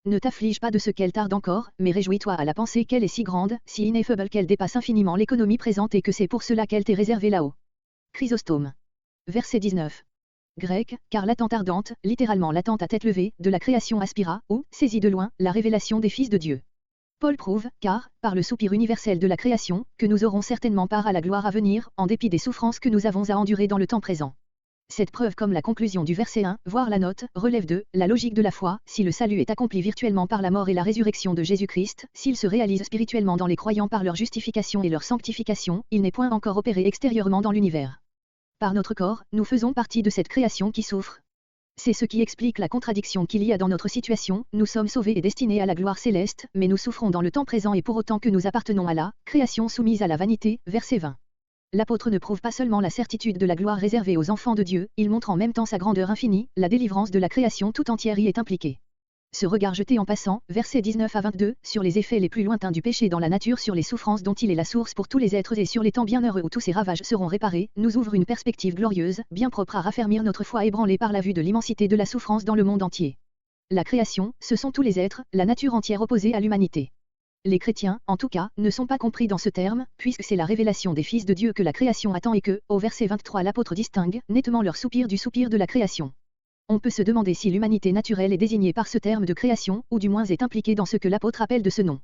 Ne t'afflige pas de ce qu'elle tarde encore, mais réjouis-toi à la pensée qu'elle est si grande, si ineffable qu'elle dépasse infiniment l'économie présente et que c'est pour cela qu'elle t'est réservée là-haut. Chrysostome. Verset 19. Grec, car l'attente ardente, littéralement l'attente à tête levée, de la création aspira, ou, saisie de loin, la révélation des fils de Dieu. Paul prouve, car, par le soupir universel de la création, que nous aurons certainement part à la gloire à venir, en dépit des souffrances que nous avons à endurer dans le temps présent. Cette preuve comme la conclusion du verset 1, voire la note, relève de la logique de la foi, si le salut est accompli virtuellement par la mort et la résurrection de Jésus-Christ, s'il se réalise spirituellement dans les croyants par leur justification et leur sanctification, il n'est point encore opéré extérieurement dans l'univers. Par notre corps, nous faisons partie de cette création qui souffre. C'est ce qui explique la contradiction qu'il y a dans notre situation, nous sommes sauvés et destinés à la gloire céleste, mais nous souffrons dans le temps présent et pour autant que nous appartenons à la création soumise à la vanité, verset 20. L'apôtre ne prouve pas seulement la certitude de la gloire réservée aux enfants de Dieu, il montre en même temps sa grandeur infinie, la délivrance de la création tout entière y est impliquée. Ce regard jeté en passant, versets 19 à 22, sur les effets les plus lointains du péché dans la nature, sur les souffrances dont il est la source pour tous les êtres et sur les temps bienheureux où tous ces ravages seront réparés, nous ouvre une perspective glorieuse, bien propre à raffermir notre foi ébranlée par la vue de l'immensité de la souffrance dans le monde entier. La création, ce sont tous les êtres, la nature entière opposée à l'humanité. Les chrétiens, en tout cas, ne sont pas compris dans ce terme, puisque c'est la révélation des fils de Dieu que la création attend et que, au verset 23, l'apôtre distingue nettement leur soupir du soupir de la création. On peut se demander si l'humanité naturelle est désignée par ce terme de création, ou du moins est impliquée dans ce que l'apôtre appelle de ce nom.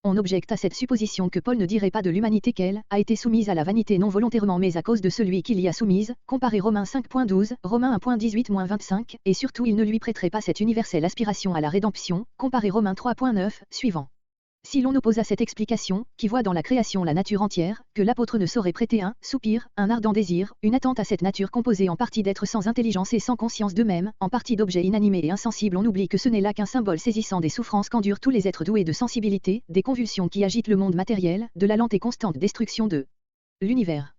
On objecte à cette supposition que Paul ne dirait pas de l'humanité qu'elle a été soumise à la vanité non volontairement mais à cause de celui qui l'y a soumise, comparez Romains 5.12, Romains 1.18-25, et surtout il ne lui prêterait pas cette universelle aspiration à la rédemption, comparez Romains 3.9, suivant. Si l'on oppose à cette explication, qui voit dans la création la nature entière, que l'apôtre ne saurait prêter un soupir, un ardent désir, une attente à cette nature composée en partie d'êtres sans intelligence et sans conscience d'eux-mêmes, en partie d'objets inanimés et insensibles, on oublie que ce n'est là qu'un symbole saisissant des souffrances qu'endurent tous les êtres doués de sensibilité, des convulsions qui agitent le monde matériel, de la lente et constante destruction de l'univers.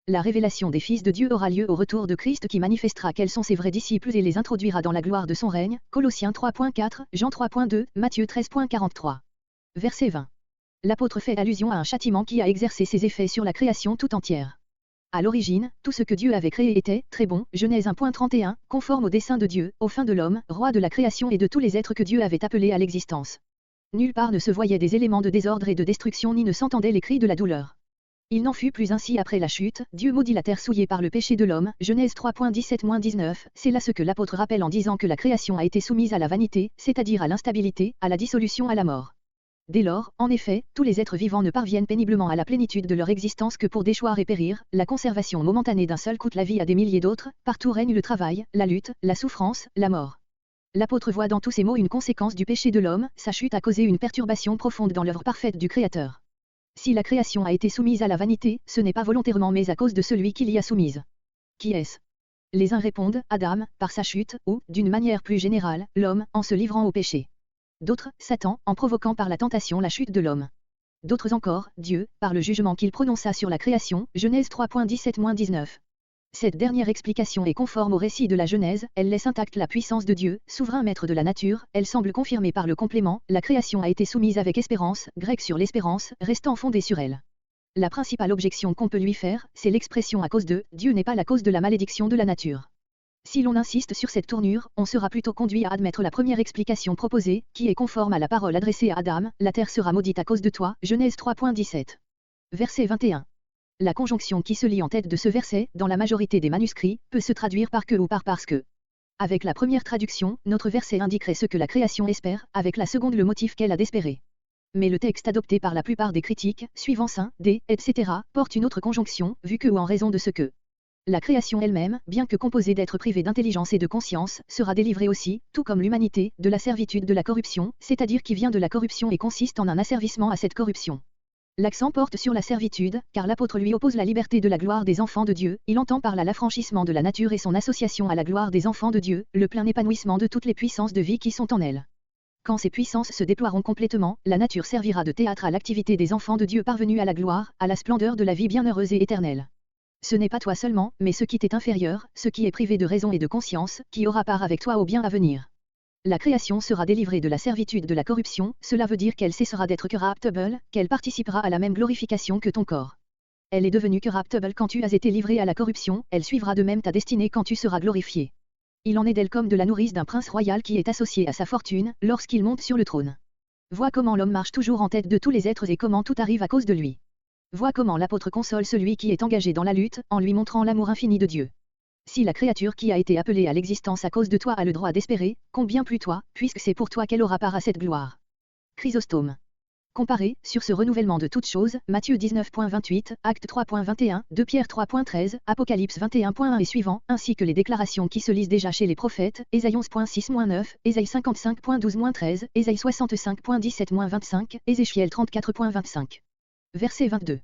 La révélation des fils de Dieu aura lieu au retour de Christ qui manifestera quels sont ses vrais disciples et les introduira dans la gloire de son règne, Colossiens 3.4, Jean 3.2, Matthieu 13.43. Verset 20. L'apôtre fait allusion à un châtiment qui a exercé ses effets sur la création tout entière. À l'origine, tout ce que Dieu avait créé était très bon, Genèse 1.31, conforme au dessein de Dieu, aux fins de l'homme, roi de la création et de tous les êtres que Dieu avait appelés à l'existence. Nulle part ne se voyaient des éléments de désordre et de destruction ni ne s'entendaient les cris de la douleur. Il n'en fut plus ainsi après la chute, Dieu maudit la terre souillée par le péché de l'homme, Genèse 3.17-19, c'est là ce que l'apôtre rappelle en disant que la création a été soumise à la vanité, c'est-à-dire à l'instabilité, à la dissolution, à la mort. Dès lors, en effet, tous les êtres vivants ne parviennent péniblement à la plénitude de leur existence que pour déchoir et périr, la conservation momentanée d'un seul coûte la vie à des milliers d'autres, partout règne le travail, la lutte, la souffrance, la mort. L'apôtre voit dans tous ces mots une conséquence du péché de l'homme, sa chute a causé une perturbation profonde dans l'œuvre parfaite du Créateur. Si la création a été soumise à la vanité, ce n'est pas volontairement mais à cause de celui qui l'y a soumise. Qui est-ce? Les uns répondent, Adam, par sa chute, ou, d'une manière plus générale, l'homme, en se livrant au péché. D'autres, Satan, en provoquant par la tentation la chute de l'homme. D'autres encore, Dieu, par le jugement qu'il prononça sur la création, Genèse 3.17-19. Cette dernière explication est conforme au récit de la Genèse, elle laisse intacte la puissance de Dieu, souverain maître de la nature, elle semble confirmée par le complément, la création a été soumise avec espérance, grec sur l'espérance, restant fondée sur elle. La principale objection qu'on peut lui faire, c'est l'expression à cause de, Dieu n'est pas la cause de la malédiction de la nature. Si l'on insiste sur cette tournure, on sera plutôt conduit à admettre la première explication proposée, qui est conforme à la parole adressée à Adam, la terre sera maudite à cause de toi, Genèse 3.17. Verset 21. La conjonction qui se lit en tête de ce verset, dans la majorité des manuscrits, peut se traduire par que ou par parce que. Avec la première traduction, notre verset indiquerait ce que la création espère, avec la seconde le motif qu'elle a d'espérer. Mais le texte adopté par la plupart des critiques, suivant Saint, D, etc., porte une autre conjonction, vu que ou en raison de ce que. La création elle-même, bien que composée d'êtres privés d'intelligence et de conscience, sera délivrée aussi, tout comme l'humanité, de la servitude de la corruption, c'est-à-dire qui vient de la corruption et consiste en un asservissement à cette corruption. L'accent porte sur la servitude, car l'apôtre lui oppose la liberté de la gloire des enfants de Dieu, il entend par là l'affranchissement de la nature et son association à la gloire des enfants de Dieu, le plein épanouissement de toutes les puissances de vie qui sont en elle. Quand ces puissances se déploieront complètement, la nature servira de théâtre à l'activité des enfants de Dieu parvenus à la gloire, à la splendeur de la vie bienheureuse et éternelle. Ce n'est pas toi seulement, mais ce qui t'est inférieur, ce qui est privé de raison et de conscience, qui aura part avec toi au bien à venir. La création sera délivrée de la servitude de la corruption, cela veut dire qu'elle cessera d'être corruptible, qu'elle participera à la même glorification que ton corps. Elle est devenue corruptible quand tu as été livré à la corruption, elle suivra de même ta destinée quand tu seras glorifié. Il en est d'elle comme de la nourrice d'un prince royal qui est associé à sa fortune, lorsqu'il monte sur le trône. Vois comment l'homme marche toujours en tête de tous les êtres et comment tout arrive à cause de lui. Vois comment l'apôtre console celui qui est engagé dans la lutte, en lui montrant l'amour infini de Dieu. Si la créature qui a été appelée à l'existence à cause de toi a le droit d'espérer, combien plus toi, puisque c'est pour toi qu'elle aura part à cette gloire. Chrysostome. Comparé, sur ce renouvellement de toutes choses, Matthieu 19.28, Acte 3.21, 2 Pierre 3.13, Apocalypse 21.1 et suivant, ainsi que les déclarations qui se lisent déjà chez les prophètes, Ésaïe 11.6-9, Ésaïe 55.12-13, Ésaïe 65.17-25, Ézéchiel 34.25. Verset 22.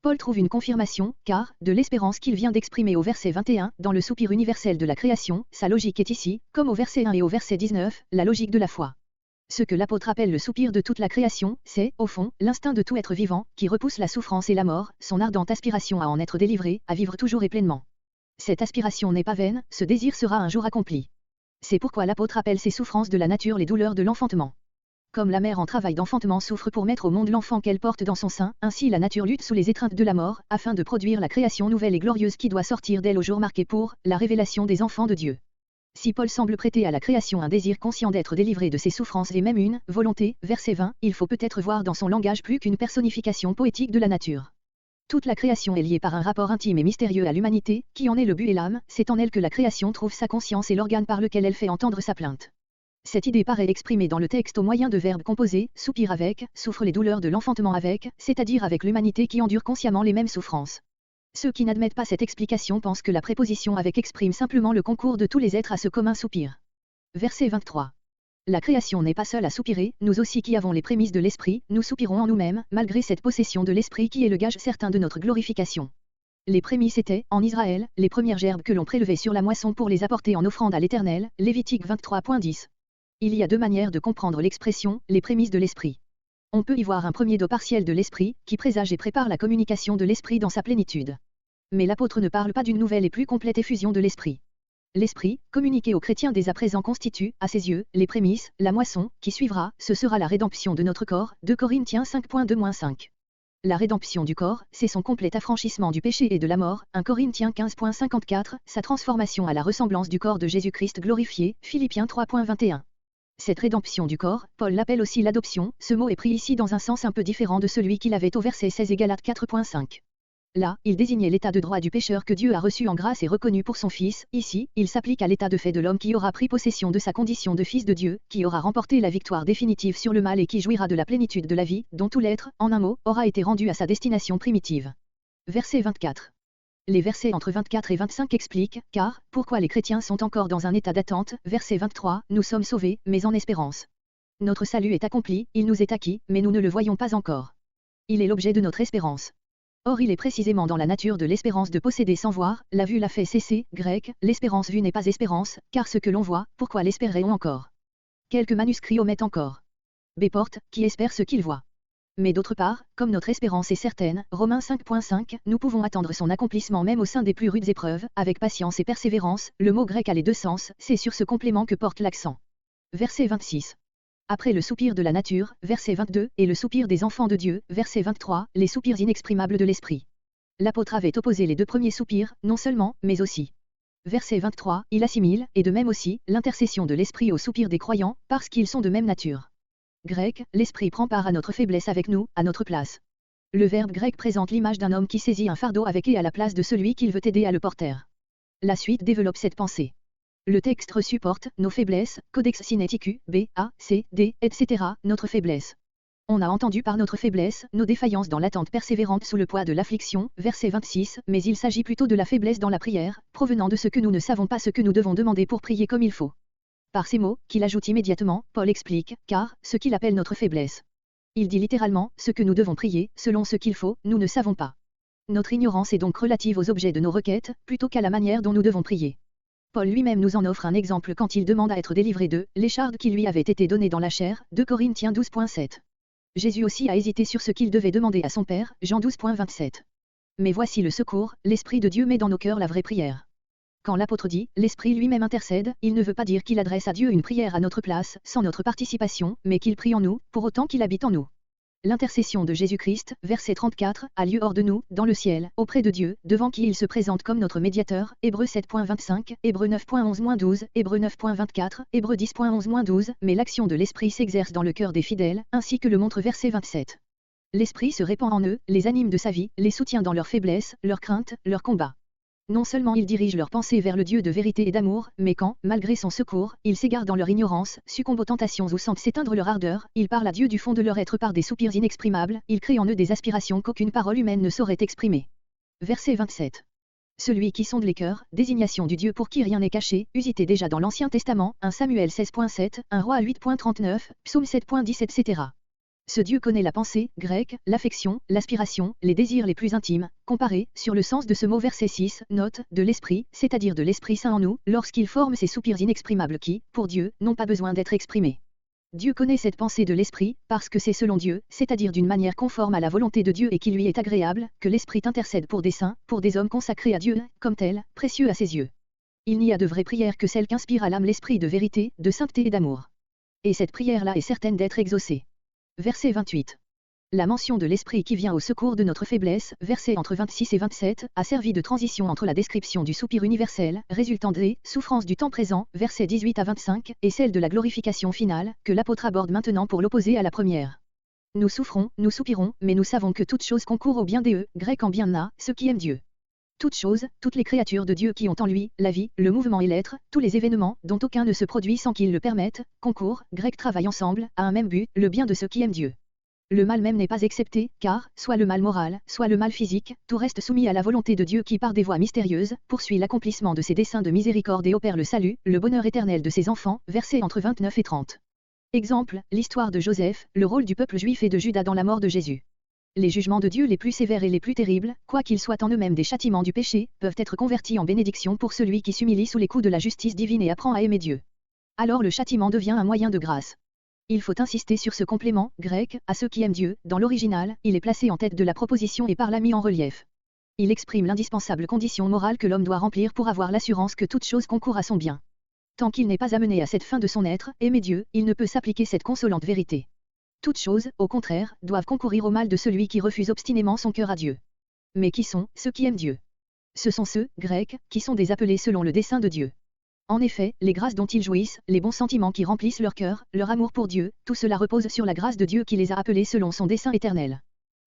Paul trouve une confirmation, car, de l'espérance qu'il vient d'exprimer au verset 21, dans le soupir universel de la création, sa logique est ici, comme au verset 1 et au verset 19, la logique de la foi. Ce que l'apôtre appelle le soupir de toute la création, c'est, au fond, l'instinct de tout être vivant, qui repousse la souffrance et la mort, son ardente aspiration à en être délivré, à vivre toujours et pleinement. Cette aspiration n'est pas vaine, ce désir sera un jour accompli. C'est pourquoi l'apôtre appelle ces souffrances de la nature les douleurs de l'enfantement. Comme la mère en travail d'enfantement souffre pour mettre au monde l'enfant qu'elle porte dans son sein, ainsi la nature lutte sous les étreintes de la mort, afin de produire la création nouvelle et glorieuse qui doit sortir d'elle au jour marqué pour la révélation des enfants de Dieu. Si Paul semble prêter à la création un désir conscient d'être délivré de ses souffrances et même une volonté, verset 20, il faut peut-être voir dans son langage plus qu'une personnification poétique de la nature. Toute la création est liée par un rapport intime et mystérieux à l'humanité, qui en est le but et l'âme, c'est en elle que la création trouve sa conscience et l'organe par lequel elle fait entendre sa plainte. Cette idée paraît exprimée dans le texte au moyen de verbes composés, soupir avec, souffre les douleurs de l'enfantement avec, c'est-à-dire avec l'humanité qui endure consciemment les mêmes souffrances. Ceux qui n'admettent pas cette explication pensent que la préposition avec exprime simplement le concours de tous les êtres à ce commun soupir. Verset 23. La création n'est pas seule à soupirer, nous aussi qui avons les prémices de l'esprit, nous soupirons en nous-mêmes, malgré cette possession de l'esprit qui est le gage certain de notre glorification. Les prémices étaient, en Israël, les premières gerbes que l'on prélevait sur la moisson pour les apporter en offrande à l'Éternel, Lévitique 23.10. Il y a deux manières de comprendre l'expression, les prémices de l'esprit. On peut y voir un premier dos partiel de l'esprit, qui présage et prépare la communication de l'esprit dans sa plénitude. Mais l'apôtre ne parle pas d'une nouvelle et plus complète effusion de l'esprit. L'Esprit, communiqué aux chrétiens dès à présent constitue, à ses yeux, les prémices, la moisson, qui suivra, ce sera la rédemption de notre corps, 2 Corinthiens 5.2-5. La rédemption du corps, c'est son complet affranchissement du péché et de la mort, 1 Corinthiens 15.54, sa transformation à la ressemblance du corps de Jésus-Christ glorifié, Philippiens 3.21. Cette rédemption du corps, Paul l'appelle aussi l'adoption, ce mot est pris ici dans un sens un peu différent de celui qu'il avait au verset 16 et Galates 4.5. Là, il désignait l'état de droit du pécheur que Dieu a reçu en grâce et reconnu pour son Fils. Ici, il s'applique à l'état de fait de l'homme qui aura pris possession de sa condition de fils de Dieu, qui aura remporté la victoire définitive sur le mal et qui jouira de la plénitude de la vie, dont tout l'être, en un mot, aura été rendu à sa destination primitive. Verset 24. Les versets entre 24 et 25 expliquent, car, pourquoi les chrétiens sont encore dans un état d'attente, verset 23, nous sommes sauvés, mais en espérance. Notre salut est accompli, il nous est acquis, mais nous ne le voyons pas encore. Il est l'objet de notre espérance. Or il est précisément dans la nature de l'espérance de posséder sans voir, la vue l'a fait cesser, grec, l'espérance vue n'est pas espérance, car ce que l'on voit, pourquoi l'espérerait-on encore? Quelques manuscrits omettent encore. B. Porte, qui espère ce qu'il voit. Mais d'autre part, comme notre espérance est certaine, Romains 5.5, nous pouvons attendre son accomplissement même au sein des plus rudes épreuves, avec patience et persévérance, le mot grec a les deux sens, c'est sur ce complément que porte l'accent. Verset 26. Après le soupir de la nature, verset 22, et le soupir des enfants de Dieu, verset 23, les soupirs inexprimables de l'esprit. L'apôtre avait opposé les deux premiers soupirs, non seulement, mais aussi. Verset 23, il assimile, et de même aussi, l'intercession de l'esprit au soupir des croyants, parce qu'ils sont de même nature. Grec, l'esprit prend part à notre faiblesse avec nous, à notre place. Le verbe grec présente l'image d'un homme qui saisit un fardeau avec et à la place de celui qu'il veut aider à le porter. La suite développe cette pensée. Le texte reçu porte nos faiblesses, codex sinaiticus, B, A, C, D, etc., notre faiblesse. On a entendu par notre faiblesse, nos défaillances dans l'attente persévérante sous le poids de l'affliction, verset 26, mais il s'agit plutôt de la faiblesse dans la prière, provenant de ce que nous ne savons pas ce que nous devons demander pour prier comme il faut. Par ces mots, qu'il ajoute immédiatement, Paul explique, car, ce qu'il appelle notre faiblesse. Il dit littéralement, ce que nous devons prier, selon ce qu'il faut, nous ne savons pas. Notre ignorance est donc relative aux objets de nos requêtes, plutôt qu'à la manière dont nous devons prier. Paul lui-même nous en offre un exemple quand il demande à être délivré de l'écharde qui lui avait été donnée dans la chair, 2 Corinthiens 12.7. Jésus aussi a hésité sur ce qu'il devait demander à son Père, Jean 12.27. Mais voici le secours, l'Esprit de Dieu met dans nos cœurs la vraie prière. Quand l'apôtre dit « l'Esprit lui-même intercède », il ne veut pas dire qu'il adresse à Dieu une prière à notre place, sans notre participation, mais qu'il prie en nous, pour autant qu'il habite en nous. L'intercession de Jésus-Christ, verset 34, a lieu hors de nous, dans le ciel, auprès de Dieu, devant qui il se présente comme notre médiateur, Hébreux 7.25, Hébreux 9.11-12, Hébreux 9.24, Hébreux 10.11-12, mais l'action de l'Esprit s'exerce dans le cœur des fidèles, ainsi que le montre verset 27. L'Esprit se répand en eux, les anime de sa vie, les soutient dans leurs faiblesses, leurs craintes, leurs combats. Non seulement il dirige leurs pensées vers le Dieu de vérité et d'amour, mais quand, malgré son secours, ils s'égarent dans leur ignorance, succombent aux tentations ou sentent s'éteindre leur ardeur, il parle à Dieu du fond de leur être par des soupirs inexprimables, il crée en eux des aspirations qu'aucune parole humaine ne saurait exprimer. Verset 27. Celui qui sonde les cœurs, désignation du Dieu pour qui rien n'est caché, usité déjà dans l'Ancien Testament, 1 Samuel 16.7, 1 Roi 8.39, Psaume 7.10 etc. Ce Dieu connaît la pensée, grec, l'affection, l'aspiration, les désirs les plus intimes, comparés, sur le sens de ce mot verset 6, note, de l'Esprit, c'est-à-dire de l'Esprit Saint en nous, lorsqu'il forme ces soupirs inexprimables qui, pour Dieu, n'ont pas besoin d'être exprimés. Dieu connaît cette pensée de l'Esprit, parce que c'est selon Dieu, c'est-à-dire d'une manière conforme à la volonté de Dieu et qui lui est agréable, que l'Esprit intercède pour des saints, pour des hommes consacrés à Dieu, comme tels, précieux à ses yeux. Il n'y a de vraie prière que celle qu'inspire à l'âme l'Esprit de vérité, de sainteté et d'amour. Et cette prière-là est certaine d'être exaucée. Verset 28. La mention de l'Esprit qui vient au secours de notre faiblesse, versets entre 26 et 27, a servi de transition entre la description du soupir universel, résultant des souffrances du temps présent, versets 18 à 25, et celle de la glorification finale, que l'apôtre aborde maintenant pour l'opposer à la première. Nous souffrons, nous soupirons, mais nous savons que toute chose concourt au bien des grec en bien na, ceux qui aiment Dieu. Toutes choses, toutes les créatures de Dieu qui ont en lui, la vie, le mouvement et l'être, tous les événements, dont aucun ne se produit sans qu'ils le permettent, concourent, grec travaillent ensemble, à un même but, le bien de ceux qui aiment Dieu. Le mal même n'est pas excepté, car, soit le mal moral, soit le mal physique, tout reste soumis à la volonté de Dieu qui par des voies mystérieuses, poursuit l'accomplissement de ses desseins de miséricorde et opère le salut, le bonheur éternel de ses enfants, versets entre 29 et 30. Exemple, l'histoire de Joseph, le rôle du peuple juif et de Judas dans la mort de Jésus. Les jugements de Dieu les plus sévères et les plus terribles, quoiqu'ils soient en eux-mêmes des châtiments du péché, peuvent être convertis en bénédiction pour celui qui s'humilie sous les coups de la justice divine et apprend à aimer Dieu. Alors le châtiment devient un moyen de grâce. Il faut insister sur ce complément, grec, à ceux qui aiment Dieu, dans l'original, il est placé en tête de la proposition et par là mis en relief. Il exprime l'indispensable condition morale que l'homme doit remplir pour avoir l'assurance que toute chose concourt à son bien. Tant qu'il n'est pas amené à cette fin de son être, aimer Dieu, il ne peut s'appliquer cette consolante vérité. Toutes choses, au contraire, doivent concourir au mal de celui qui refuse obstinément son cœur à Dieu. Mais qui sont ceux qui aiment Dieu? Ce sont ceux, grecs, qui sont des appelés selon le dessein de Dieu. En effet, les grâces dont ils jouissent, les bons sentiments qui remplissent leur cœur, leur amour pour Dieu, tout cela repose sur la grâce de Dieu qui les a appelés selon son dessein éternel.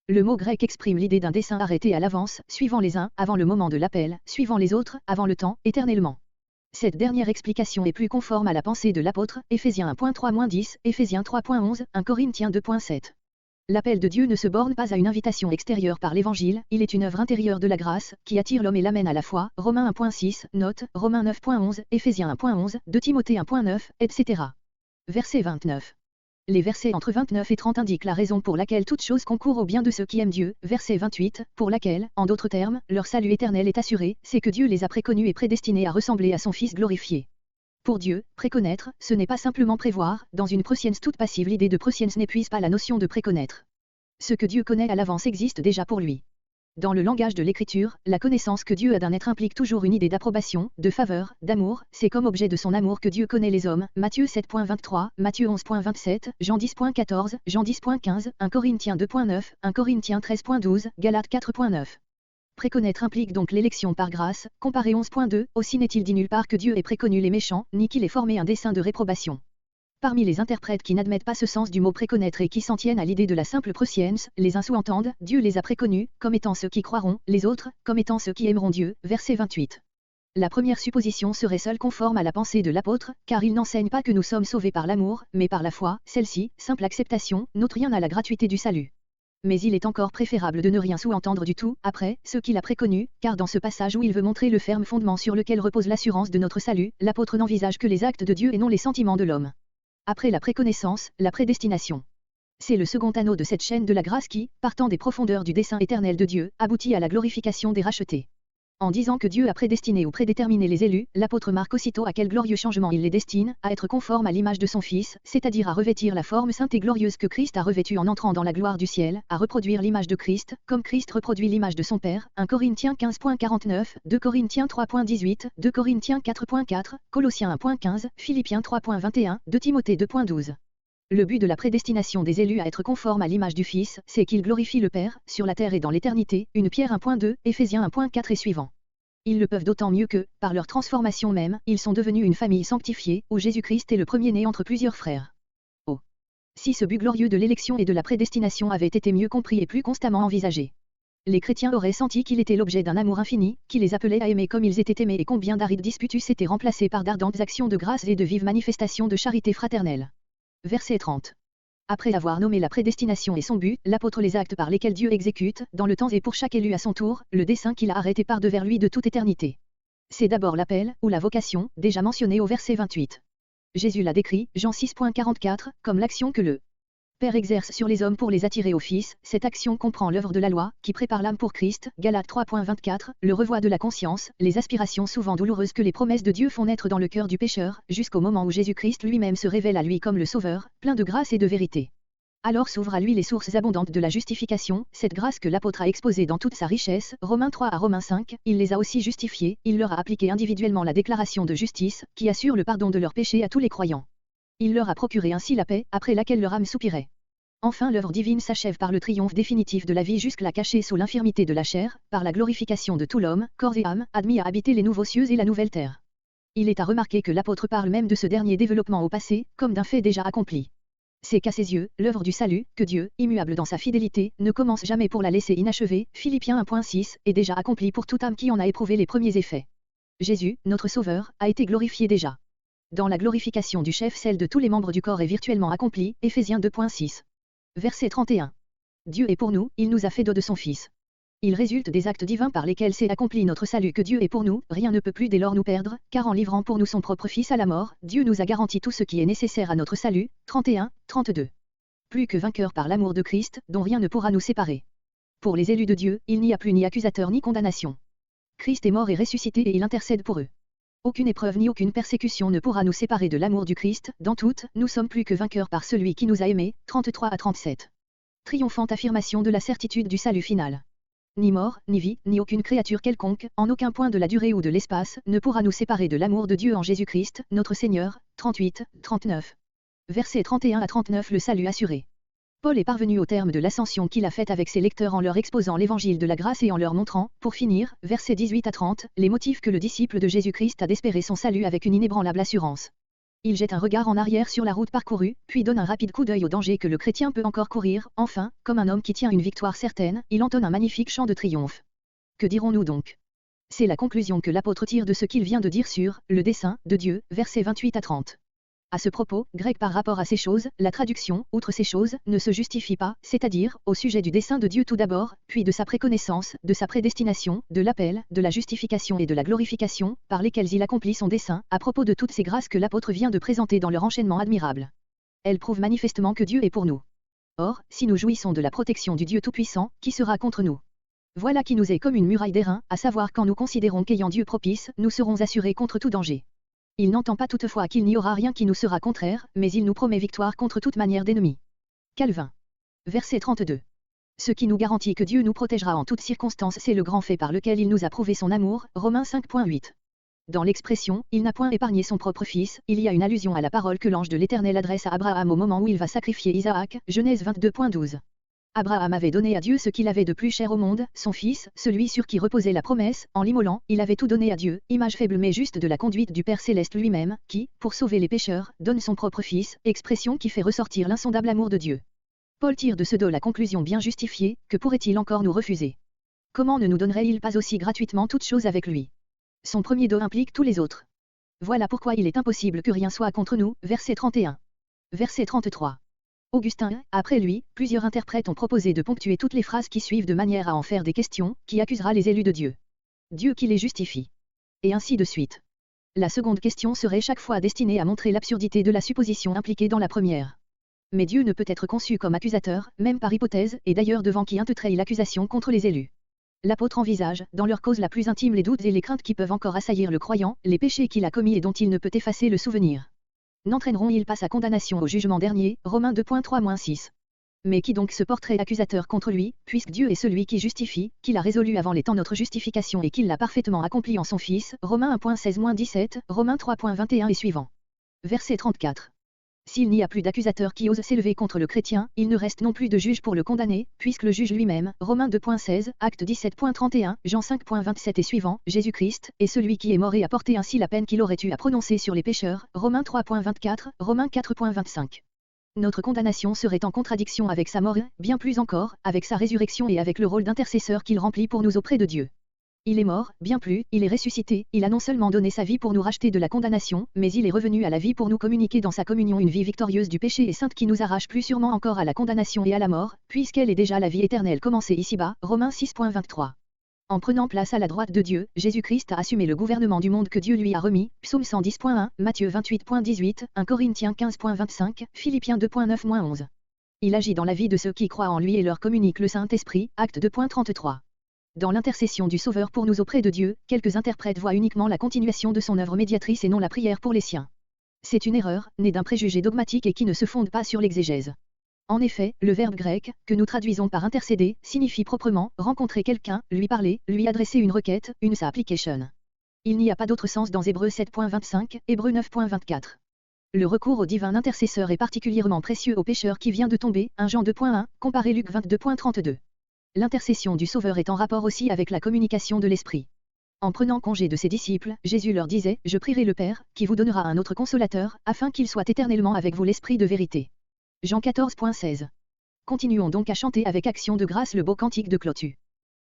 Le mot grec exprime l'idée d'un dessein arrêté à l'avance, suivant les uns, avant le moment de l'appel, suivant les autres, avant le temps, éternellement. Cette dernière explication est plus conforme à la pensée de l'apôtre, Éphésiens 1.3-10, Éphésiens 3.11, 1 Corinthiens 2.7. L'appel de Dieu ne se borne pas à une invitation extérieure par l'Évangile, il est une œuvre intérieure de la grâce, qui attire l'homme et l'amène à la foi, Romains 1.6, note, Romains 9.11, Éphésiens 1.11, 2 Timothée 1.9, etc. Verset 29. Les versets entre 29 et 30 indiquent la raison pour laquelle toute chose concourt au bien de ceux qui aiment Dieu, verset 28, pour laquelle, en d'autres termes, leur salut éternel est assuré, c'est que Dieu les a préconnus et prédestinés à ressembler à son Fils glorifié. Pour Dieu, préconnaître, ce n'est pas simplement prévoir, dans une prescience toute passive l'idée de prescience n'épuise pas la notion de préconnaître. Ce que Dieu connaît à l'avance existe déjà pour lui. Dans le langage de l'Écriture, la connaissance que Dieu a d'un être implique toujours une idée d'approbation, de faveur, d'amour, c'est comme objet de son amour que Dieu connaît les hommes, Matthieu 7.23, Matthieu 11.27, Jean 10.14, Jean 10.15, 1 Corinthiens 2.9, 1 Corinthiens 13.12, Galates 4.9. Préconnaître implique donc l'élection par grâce, comparé 11.2, aussi n'est-il dit nulle part que Dieu ait préconnu les méchants, ni qu'il ait formé un dessein de réprobation. Parmi les interprètes qui n'admettent pas ce sens du mot préconnaître et qui s'en tiennent à l'idée de la simple prescience, les uns sous-entendent, Dieu les a préconnus, comme étant ceux qui croiront, les autres, comme étant ceux qui aimeront Dieu, verset 28. La première supposition serait seule conforme à la pensée de l'apôtre, car il n'enseigne pas que nous sommes sauvés par l'amour, mais par la foi, celle-ci, simple acceptation, n'ôte rien à la gratuité du salut. Mais il est encore préférable de ne rien sous-entendre du tout, après, ceux qu'il a préconnus, car dans ce passage où il veut montrer le ferme fondement sur lequel repose l'assurance de notre salut, l'apôtre n'envisage que les actes de Dieu et non les sentiments de l'homme. Après la préconnaissance, la prédestination. C'est le second anneau de cette chaîne de la grâce qui, partant des profondeurs du dessein éternel de Dieu, aboutit à la glorification des rachetés. En disant que Dieu a prédestiné ou prédéterminé les élus, l'apôtre marque aussitôt à quel glorieux changement il les destine, à être conformes à l'image de son Fils, c'est-à-dire à revêtir la forme sainte et glorieuse que Christ a revêtue en entrant dans la gloire du ciel, à reproduire l'image de Christ, comme Christ reproduit l'image de son Père, 1 Corinthiens 15.49, 2 Corinthiens 3.18, 2 Corinthiens 4.4, Colossiens 1.15, Philippiens 3.21, 2 Timothée 2.12. Le but de la prédestination des élus à être conformes à l'image du Fils, c'est qu'ils glorifient le Père, sur la terre et dans l'éternité, 1 Pierre 1.2, Éphésiens 1.4 et suivants. Ils le peuvent d'autant mieux que, par leur transformation même, ils sont devenus une famille sanctifiée, où Jésus-Christ est le premier-né entre plusieurs frères. Oh! Si ce but glorieux de l'élection et de la prédestination avait été mieux compris et plus constamment envisagé. Les chrétiens auraient senti qu'il était l'objet d'un amour infini, qui les appelait à aimer comme ils étaient aimés et combien d'arides disputes eussent été remplacées par d'ardentes actions de grâce et de vives manifestations de charité fraternelle. Verset 30. Après avoir nommé la prédestination et son but, l'apôtre les actes par lesquels Dieu exécute, dans le temps et pour chaque élu à son tour, le dessein qu'il a arrêté par devers lui de toute éternité. C'est d'abord l'appel, ou la vocation, déjà mentionné au verset 28. Jésus l'a décrit, Jean 6.44, comme l'action que le Père exerce sur les hommes pour les attirer au Fils. Cette action comprend l'œuvre de la loi, qui prépare l'âme pour Christ, Galates 3.24, le revoit de la conscience, les aspirations souvent douloureuses que les promesses de Dieu font naître dans le cœur du pécheur, jusqu'au moment où Jésus-Christ lui-même se révèle à lui comme le Sauveur, plein de grâce et de vérité. Alors s'ouvrent à lui les sources abondantes de la justification, cette grâce que l'apôtre a exposée dans toute sa richesse, Romains 3 à Romains 5, il les a aussi justifiés, il leur a appliqué individuellement la déclaration de justice, qui assure le pardon de leurs péchés à tous les croyants. Il leur a procuré ainsi la paix, après laquelle leur âme soupirait. Enfin l'œuvre divine s'achève par le triomphe définitif de la vie jusque-là cachée sous l'infirmité de la chair, par la glorification de tout l'homme, corps et âme, admis à habiter les nouveaux cieux et la nouvelle terre. Il est à remarquer que l'apôtre parle même de ce dernier développement au passé, comme d'un fait déjà accompli. C'est qu'à ses yeux, l'œuvre du salut, que Dieu, immuable dans sa fidélité, ne commence jamais pour la laisser inachevée, Philippiens 1.6, est déjà accomplie pour toute âme qui en a éprouvé les premiers effets. Jésus, notre Sauveur, a été glorifié déjà. Dans la glorification du chef, celle de tous les membres du corps est virtuellement accomplie, Éphésiens 2.6. Verset 31. Dieu est pour nous, il nous a fait don de son Fils. Il résulte des actes divins par lesquels s'est accompli notre salut que Dieu est pour nous, rien ne peut plus dès lors nous perdre, car en livrant pour nous son propre Fils à la mort, Dieu nous a garanti tout ce qui est nécessaire à notre salut, 31, 32. Plus que vainqueurs par l'amour de Christ, dont rien ne pourra nous séparer. Pour les élus de Dieu, il n'y a plus ni accusateur ni condamnation. Christ est mort et ressuscité et il intercède pour eux. Aucune épreuve ni aucune persécution ne pourra nous séparer de l'amour du Christ, dans toutes, nous sommes plus que vainqueurs par celui qui nous a aimés, 33 à 37. Triomphante affirmation de la certitude du salut final. Ni mort, ni vie, ni aucune créature quelconque, en aucun point de la durée ou de l'espace, ne pourra nous séparer de l'amour de Dieu en Jésus-Christ, notre Seigneur. 38, 39. Versets 31 à 39. Le salut assuré. Paul est parvenu au terme de l'ascension qu'il a faite avec ses lecteurs en leur exposant l'évangile de la grâce et en leur montrant, pour finir, versets 18 à 30, les motifs que le disciple de Jésus-Christ a d'espérer son salut avec une inébranlable assurance. Il jette un regard en arrière sur la route parcourue, puis donne un rapide coup d'œil au danger que le chrétien peut encore courir. Enfin, comme un homme qui tient une victoire certaine, il entonne un magnifique chant de triomphe. Que dirons-nous donc? C'est la conclusion que l'apôtre tire de ce qu'il vient de dire sur le dessein de Dieu, versets 28 à 30. À ce propos, grec par rapport à ces choses, la traduction, outre ces choses, ne se justifie pas, c'est-à-dire, au sujet du dessein de Dieu tout d'abord, puis de sa préconnaissance, de sa prédestination, de l'appel, de la justification et de la glorification, par lesquels il accomplit son dessein, à propos de toutes ces grâces que l'apôtre vient de présenter dans leur enchaînement admirable. Elles prouvent manifestement que Dieu est pour nous. Or, si nous jouissons de la protection du Dieu Tout-Puissant, qui sera contre nous? Voilà qui nous est comme une muraille d'airain, à savoir quand nous considérons qu'ayant Dieu propice, nous serons assurés contre tout danger. Il n'entend pas toutefois qu'il n'y aura rien qui nous sera contraire, mais il nous promet victoire contre toute manière d'ennemi. Calvin. Verset 32. Ce qui nous garantit que Dieu nous protégera en toutes circonstances, c'est le grand fait par lequel il nous a prouvé son amour, Romains 5.8. Dans l'expression « il n'a point épargné son propre fils », il y a une allusion à la parole que l'ange de l'Éternel adresse à Abraham au moment où il va sacrifier Isaac, Genèse 22.12. Abraham avait donné à Dieu ce qu'il avait de plus cher au monde, son fils, celui sur qui reposait la promesse. En l'immolant, il avait tout donné à Dieu, image faible mais juste de la conduite du Père Céleste lui-même, qui, pour sauver les pécheurs, donne son propre fils, expression qui fait ressortir l'insondable amour de Dieu. Paul tire de ce dos la conclusion bien justifiée, que pourrait-il encore nous refuser? Comment ne nous donnerait-il pas aussi gratuitement toutes choses avec lui? Son premier dos implique tous les autres. Voilà pourquoi il est impossible que rien soit contre nous, verset 31. Verset 33. Augustin, après lui, plusieurs interprètes ont proposé de ponctuer toutes les phrases qui suivent de manière à en faire des questions, qui accusera les élus de Dieu. Dieu qui les justifie. Et ainsi de suite. La seconde question serait chaque fois destinée à montrer l'absurdité de la supposition impliquée dans la première. Mais Dieu ne peut être conçu comme accusateur, même par hypothèse, et d'ailleurs devant qui intentreille l'accusation contre les élus. L'apôtre envisage, dans leur cause la plus intime, les doutes et les craintes qui peuvent encore assaillir le croyant, les péchés qu'il a commis et dont il ne peut effacer le souvenir. N'entraîneront-ils pas sa condamnation au jugement dernier, Romains 2.3-6. Mais qui donc se porterait accusateur contre lui, puisque Dieu est celui qui justifie, qu'il a résolu avant les temps notre justification et qu'il l'a parfaitement accompli en son Fils, Romains 1.16-17, Romains 3.21 et suivants. Verset 34. S'il n'y a plus d'accusateur qui ose s'élever contre le chrétien, il ne reste non plus de juge pour le condamner, puisque le juge lui-même, Romains 2.16, Acte 17.31, Jean 5.27 et suivants, Jésus-Christ, est celui qui est mort et a porté ainsi la peine qu'il aurait eu à prononcer sur les pécheurs, Romains 3.24, Romains 4.25. Notre condamnation serait en contradiction avec sa mort, bien plus encore, avec sa résurrection et avec le rôle d'intercesseur qu'il remplit pour nous auprès de Dieu. Il est mort, bien plus, il est ressuscité, il a non seulement donné sa vie pour nous racheter de la condamnation, mais il est revenu à la vie pour nous communiquer dans sa communion une vie victorieuse du péché et sainte qui nous arrache plus sûrement encore à la condamnation et à la mort, puisqu'elle est déjà la vie éternelle commencée ici-bas, Romains 6.23. En prenant place à la droite de Dieu, Jésus-Christ a assumé le gouvernement du monde que Dieu lui a remis, Psaume 110.1, Matthieu 28.18, 1 Corinthiens 15.25, Philippiens 2.9-11. Il agit dans la vie de ceux qui croient en lui et leur communique le Saint-Esprit, Acte 2.33. Dans l'intercession du Sauveur pour nous auprès de Dieu, quelques interprètes voient uniquement la continuation de son œuvre médiatrice et non la prière pour les siens. C'est une erreur, née d'un préjugé dogmatique et qui ne se fonde pas sur l'exégèse. En effet, le verbe grec, que nous traduisons par intercéder, signifie proprement rencontrer quelqu'un, lui parler, lui adresser une requête, une supplication. Il n'y a pas d'autre sens dans Hébreux 7.25, Hébreux 9.24. Le recours au divin intercesseur est particulièrement précieux au pécheur qui vient de tomber, 1 Jean 2.1, comparé Luc 22.32. L'intercession du Sauveur est en rapport aussi avec la communication de l'Esprit. En prenant congé de ses disciples, Jésus leur disait « Je prierai le Père, qui vous donnera un autre consolateur, afin qu'il soit éternellement avec vous l'Esprit de vérité. » Jean 14.16. Continuons donc à chanter avec action de grâce le beau cantique de Clotu.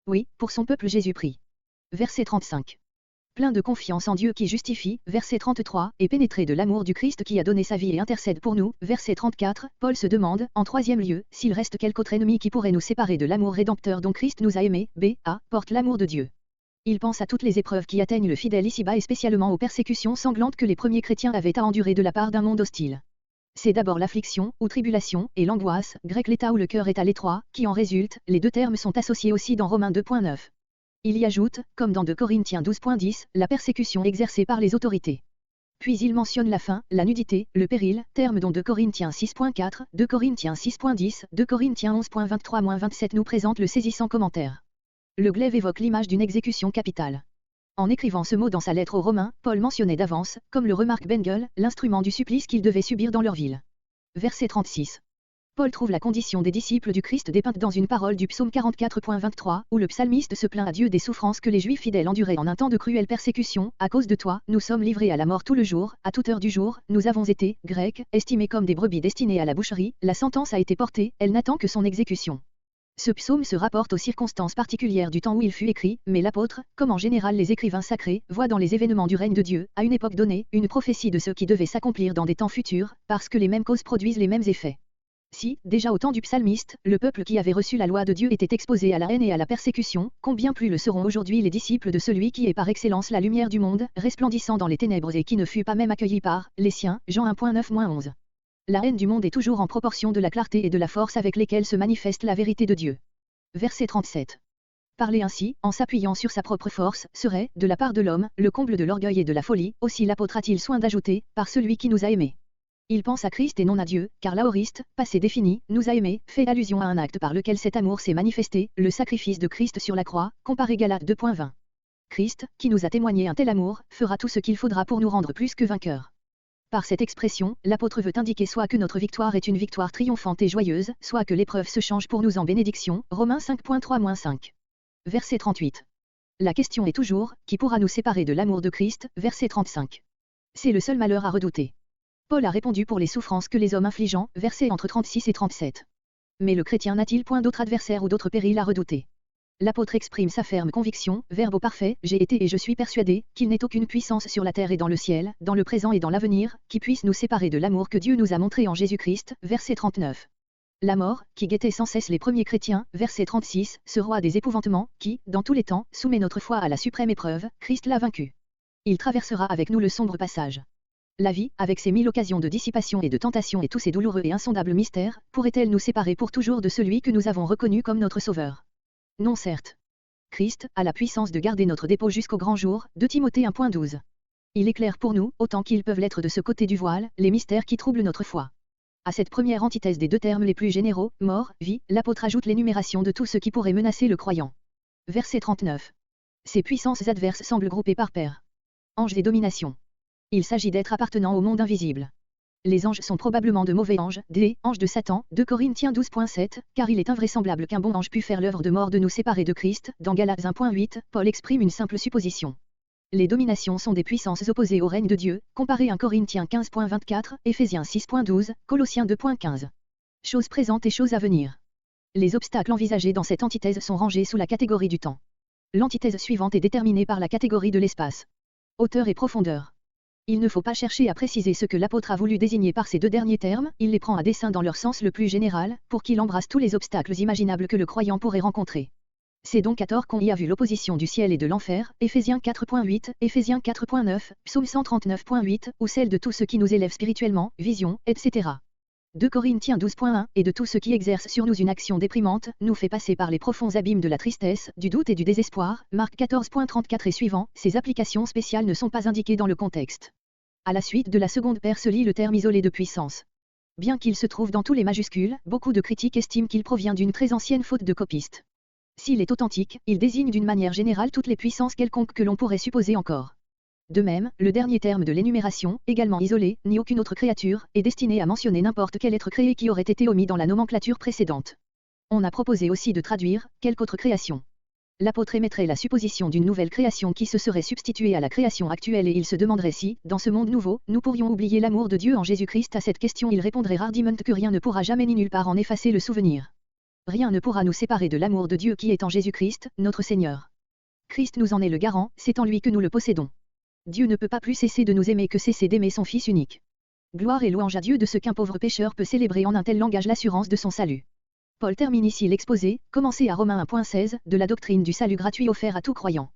Oui, pour son peuple Jésus prie. Verset 35. Plein de confiance en Dieu qui justifie, verset 33, et pénétré de l'amour du Christ qui a donné sa vie et intercède pour nous, verset 34, Paul se demande, en troisième lieu, s'il reste quelque autre ennemi qui pourrait nous séparer de l'amour rédempteur dont Christ nous a aimés, porte l'amour de Dieu. Il pense à toutes les épreuves qui atteignent le fidèle ici-bas et spécialement aux persécutions sanglantes que les premiers chrétiens avaient à endurer de la part d'un monde hostile. C'est d'abord l'affliction, ou tribulation, et l'angoisse, grec l'état où le cœur est à l'étroit, qui en résulte, les deux termes sont associés aussi dans Romains 2.9. Il y ajoute, comme dans 2 Corinthiens 12.10, la persécution exercée par les autorités. Puis il mentionne la faim, la nudité, le péril, termes dont 2 Corinthiens 6.4, 2 Corinthiens 6.10, 2 Corinthiens 11.23-27 nous présentent le saisissant commentaire. Le glaive évoque l'image d'une exécution capitale. En écrivant ce mot dans sa lettre aux Romains, Paul mentionnait d'avance, comme le remarque Bengel, l'instrument du supplice qu'ils devaient subir dans leur ville. Verset 36. Paul trouve la condition des disciples du Christ dépeinte dans une parole du psaume 44.23, où le psalmiste se plaint à Dieu des souffrances que les Juifs fidèles enduraient en un temps de cruelle persécution. À cause de toi, nous sommes livrés à la mort tout le jour, à toute heure du jour, nous avons été, Grecs, estimés comme des brebis destinées à la boucherie, la sentence a été portée, elle n'attend que son exécution. Ce psaume se rapporte aux circonstances particulières du temps où il fut écrit, mais l'apôtre, comme en général les écrivains sacrés, voit dans les événements du règne de Dieu, à une époque donnée, une prophétie de ce qui devait s'accomplir dans des temps futurs, parce que les mêmes causes produisent les mêmes effets. Si, déjà au temps du psalmiste, le peuple qui avait reçu la loi de Dieu était exposé à la haine et à la persécution, combien plus le seront aujourd'hui les disciples de celui qui est par excellence la lumière du monde, resplendissant dans les ténèbres et qui ne fut pas même accueilli par les siens. Jean 1.9-11. La haine du monde est toujours en proportion de la clarté et de la force avec lesquelles se manifeste la vérité de Dieu. Verset 37. Parler ainsi, en s'appuyant sur sa propre force, serait, de la part de l'homme, le comble de l'orgueil et de la folie. Aussi l'apôtre a-t-il soin d'ajouter, par celui qui nous a aimés. Il pense à Christ et non à Dieu, car l'aoriste, passé défini, nous a aimés, fait allusion à un acte par lequel cet amour s'est manifesté, le sacrifice de Christ sur la croix, comparé Galates 2.20. Christ, qui nous a témoigné un tel amour, fera tout ce qu'il faudra pour nous rendre plus que vainqueurs. Par cette expression, l'apôtre veut indiquer soit que notre victoire est une victoire triomphante et joyeuse, soit que l'épreuve se change pour nous en bénédiction. Romains 5.3-5. Verset 38. La question est toujours, qui pourra nous séparer de l'amour de Christ? Verset 35. C'est le seul malheur à redouter. Paul a répondu pour les souffrances que les hommes infligeant, versets entre 36 et 37. Mais le chrétien n'a-t-il point d'autre adversaire ou d'autre péril à redouter? L'apôtre exprime sa ferme conviction, verbe au parfait, j'ai été et je suis persuadé, qu'il n'est aucune puissance sur la terre et dans le ciel, dans le présent et dans l'avenir, qui puisse nous séparer de l'amour que Dieu nous a montré en Jésus-Christ, verset 39. La mort, qui guettait sans cesse les premiers chrétiens, verset 36, ce roi des épouvantements, qui, dans tous les temps, soumet notre foi à la suprême épreuve, Christ l'a vaincu. Il traversera avec nous le sombre passage. La vie, avec ses 1000 occasions de dissipation et de tentation et tous ses douloureux et insondables mystères, pourrait-elle nous séparer pour toujours de celui que nous avons reconnu comme notre Sauveur? Non certes. Christ a la puissance de garder notre dépôt jusqu'au grand jour, 2 Timothée 1.12. Il éclaire pour nous, autant qu'ils peuvent l'être de ce côté du voile, les mystères qui troublent notre foi. À cette première antithèse des deux termes les plus généraux, mort, vie, l'apôtre ajoute l'énumération de tout ce qui pourrait menacer le croyant. Verset 39. Ces puissances adverses semblent groupées par paires. Anges des dominations. Il s'agit d'êtres appartenant au monde invisible. Les anges sont probablement de mauvais anges, des anges de Satan, 2 Corinthiens 12.7, car il est invraisemblable qu'un bon ange pût faire l'œuvre de mort de nous séparer de Christ. Dans Galates 1.8, Paul exprime une simple supposition. Les dominations sont des puissances opposées au règne de Dieu, comparé 1 Corinthiens 15.24, Éphésiens 6.12, Colossiens 2.15. Choses présentes et choses à venir. Les obstacles envisagés dans cette antithèse sont rangés sous la catégorie du temps. L'antithèse suivante est déterminée par la catégorie de l'espace. Hauteur et profondeur. Il ne faut pas chercher à préciser ce que l'apôtre a voulu désigner par ces deux derniers termes, il les prend à dessein dans leur sens le plus général, pour qu'il embrasse tous les obstacles imaginables que le croyant pourrait rencontrer. C'est donc à tort qu'on y a vu l'opposition du ciel et de l'enfer, Éphésiens 4.8, Éphésiens 4.9, Psaume 139.8, ou celle de tout ce qui nous élève spirituellement, vision, etc. 2 Corinthiens 12.1, et de tout ce qui exerce sur nous une action déprimante, nous fait passer par les profonds abîmes de la tristesse, du doute et du désespoir, Marc 14.34 et suivant, ces applications spéciales ne sont pas indiquées dans le contexte. À la suite de la seconde paire se lit le terme isolé de puissance. Bien qu'il se trouve dans tous les majuscules, beaucoup de critiques estiment qu'il provient d'une très ancienne faute de copiste. S'il est authentique, il désigne d'une manière générale toutes les puissances quelconques que l'on pourrait supposer encore. De même, le dernier terme de l'énumération, également isolé, ni aucune autre créature, est destiné à mentionner n'importe quel être créé qui aurait été omis dans la nomenclature précédente. On a proposé aussi de traduire « quelque autre création ». L'apôtre émettrait la supposition d'une nouvelle création qui se serait substituée à la création actuelle et il se demanderait si, dans ce monde nouveau, nous pourrions oublier l'amour de Dieu en Jésus-Christ. À cette question il répondrait hardiment que rien ne pourra jamais ni nulle part en effacer le souvenir. Rien ne pourra nous séparer de l'amour de Dieu qui est en Jésus-Christ, notre Seigneur. Christ nous en est le garant, c'est en lui que nous le possédons. Dieu ne peut pas plus cesser de nous aimer que cesser d'aimer son Fils unique. Gloire et louange à Dieu de ce qu'un pauvre pécheur peut célébrer en un tel langage l'assurance de son salut. Paul termine ici l'exposé, commencé à Romains 1.16, de la doctrine du salut gratuit offert à tout croyant.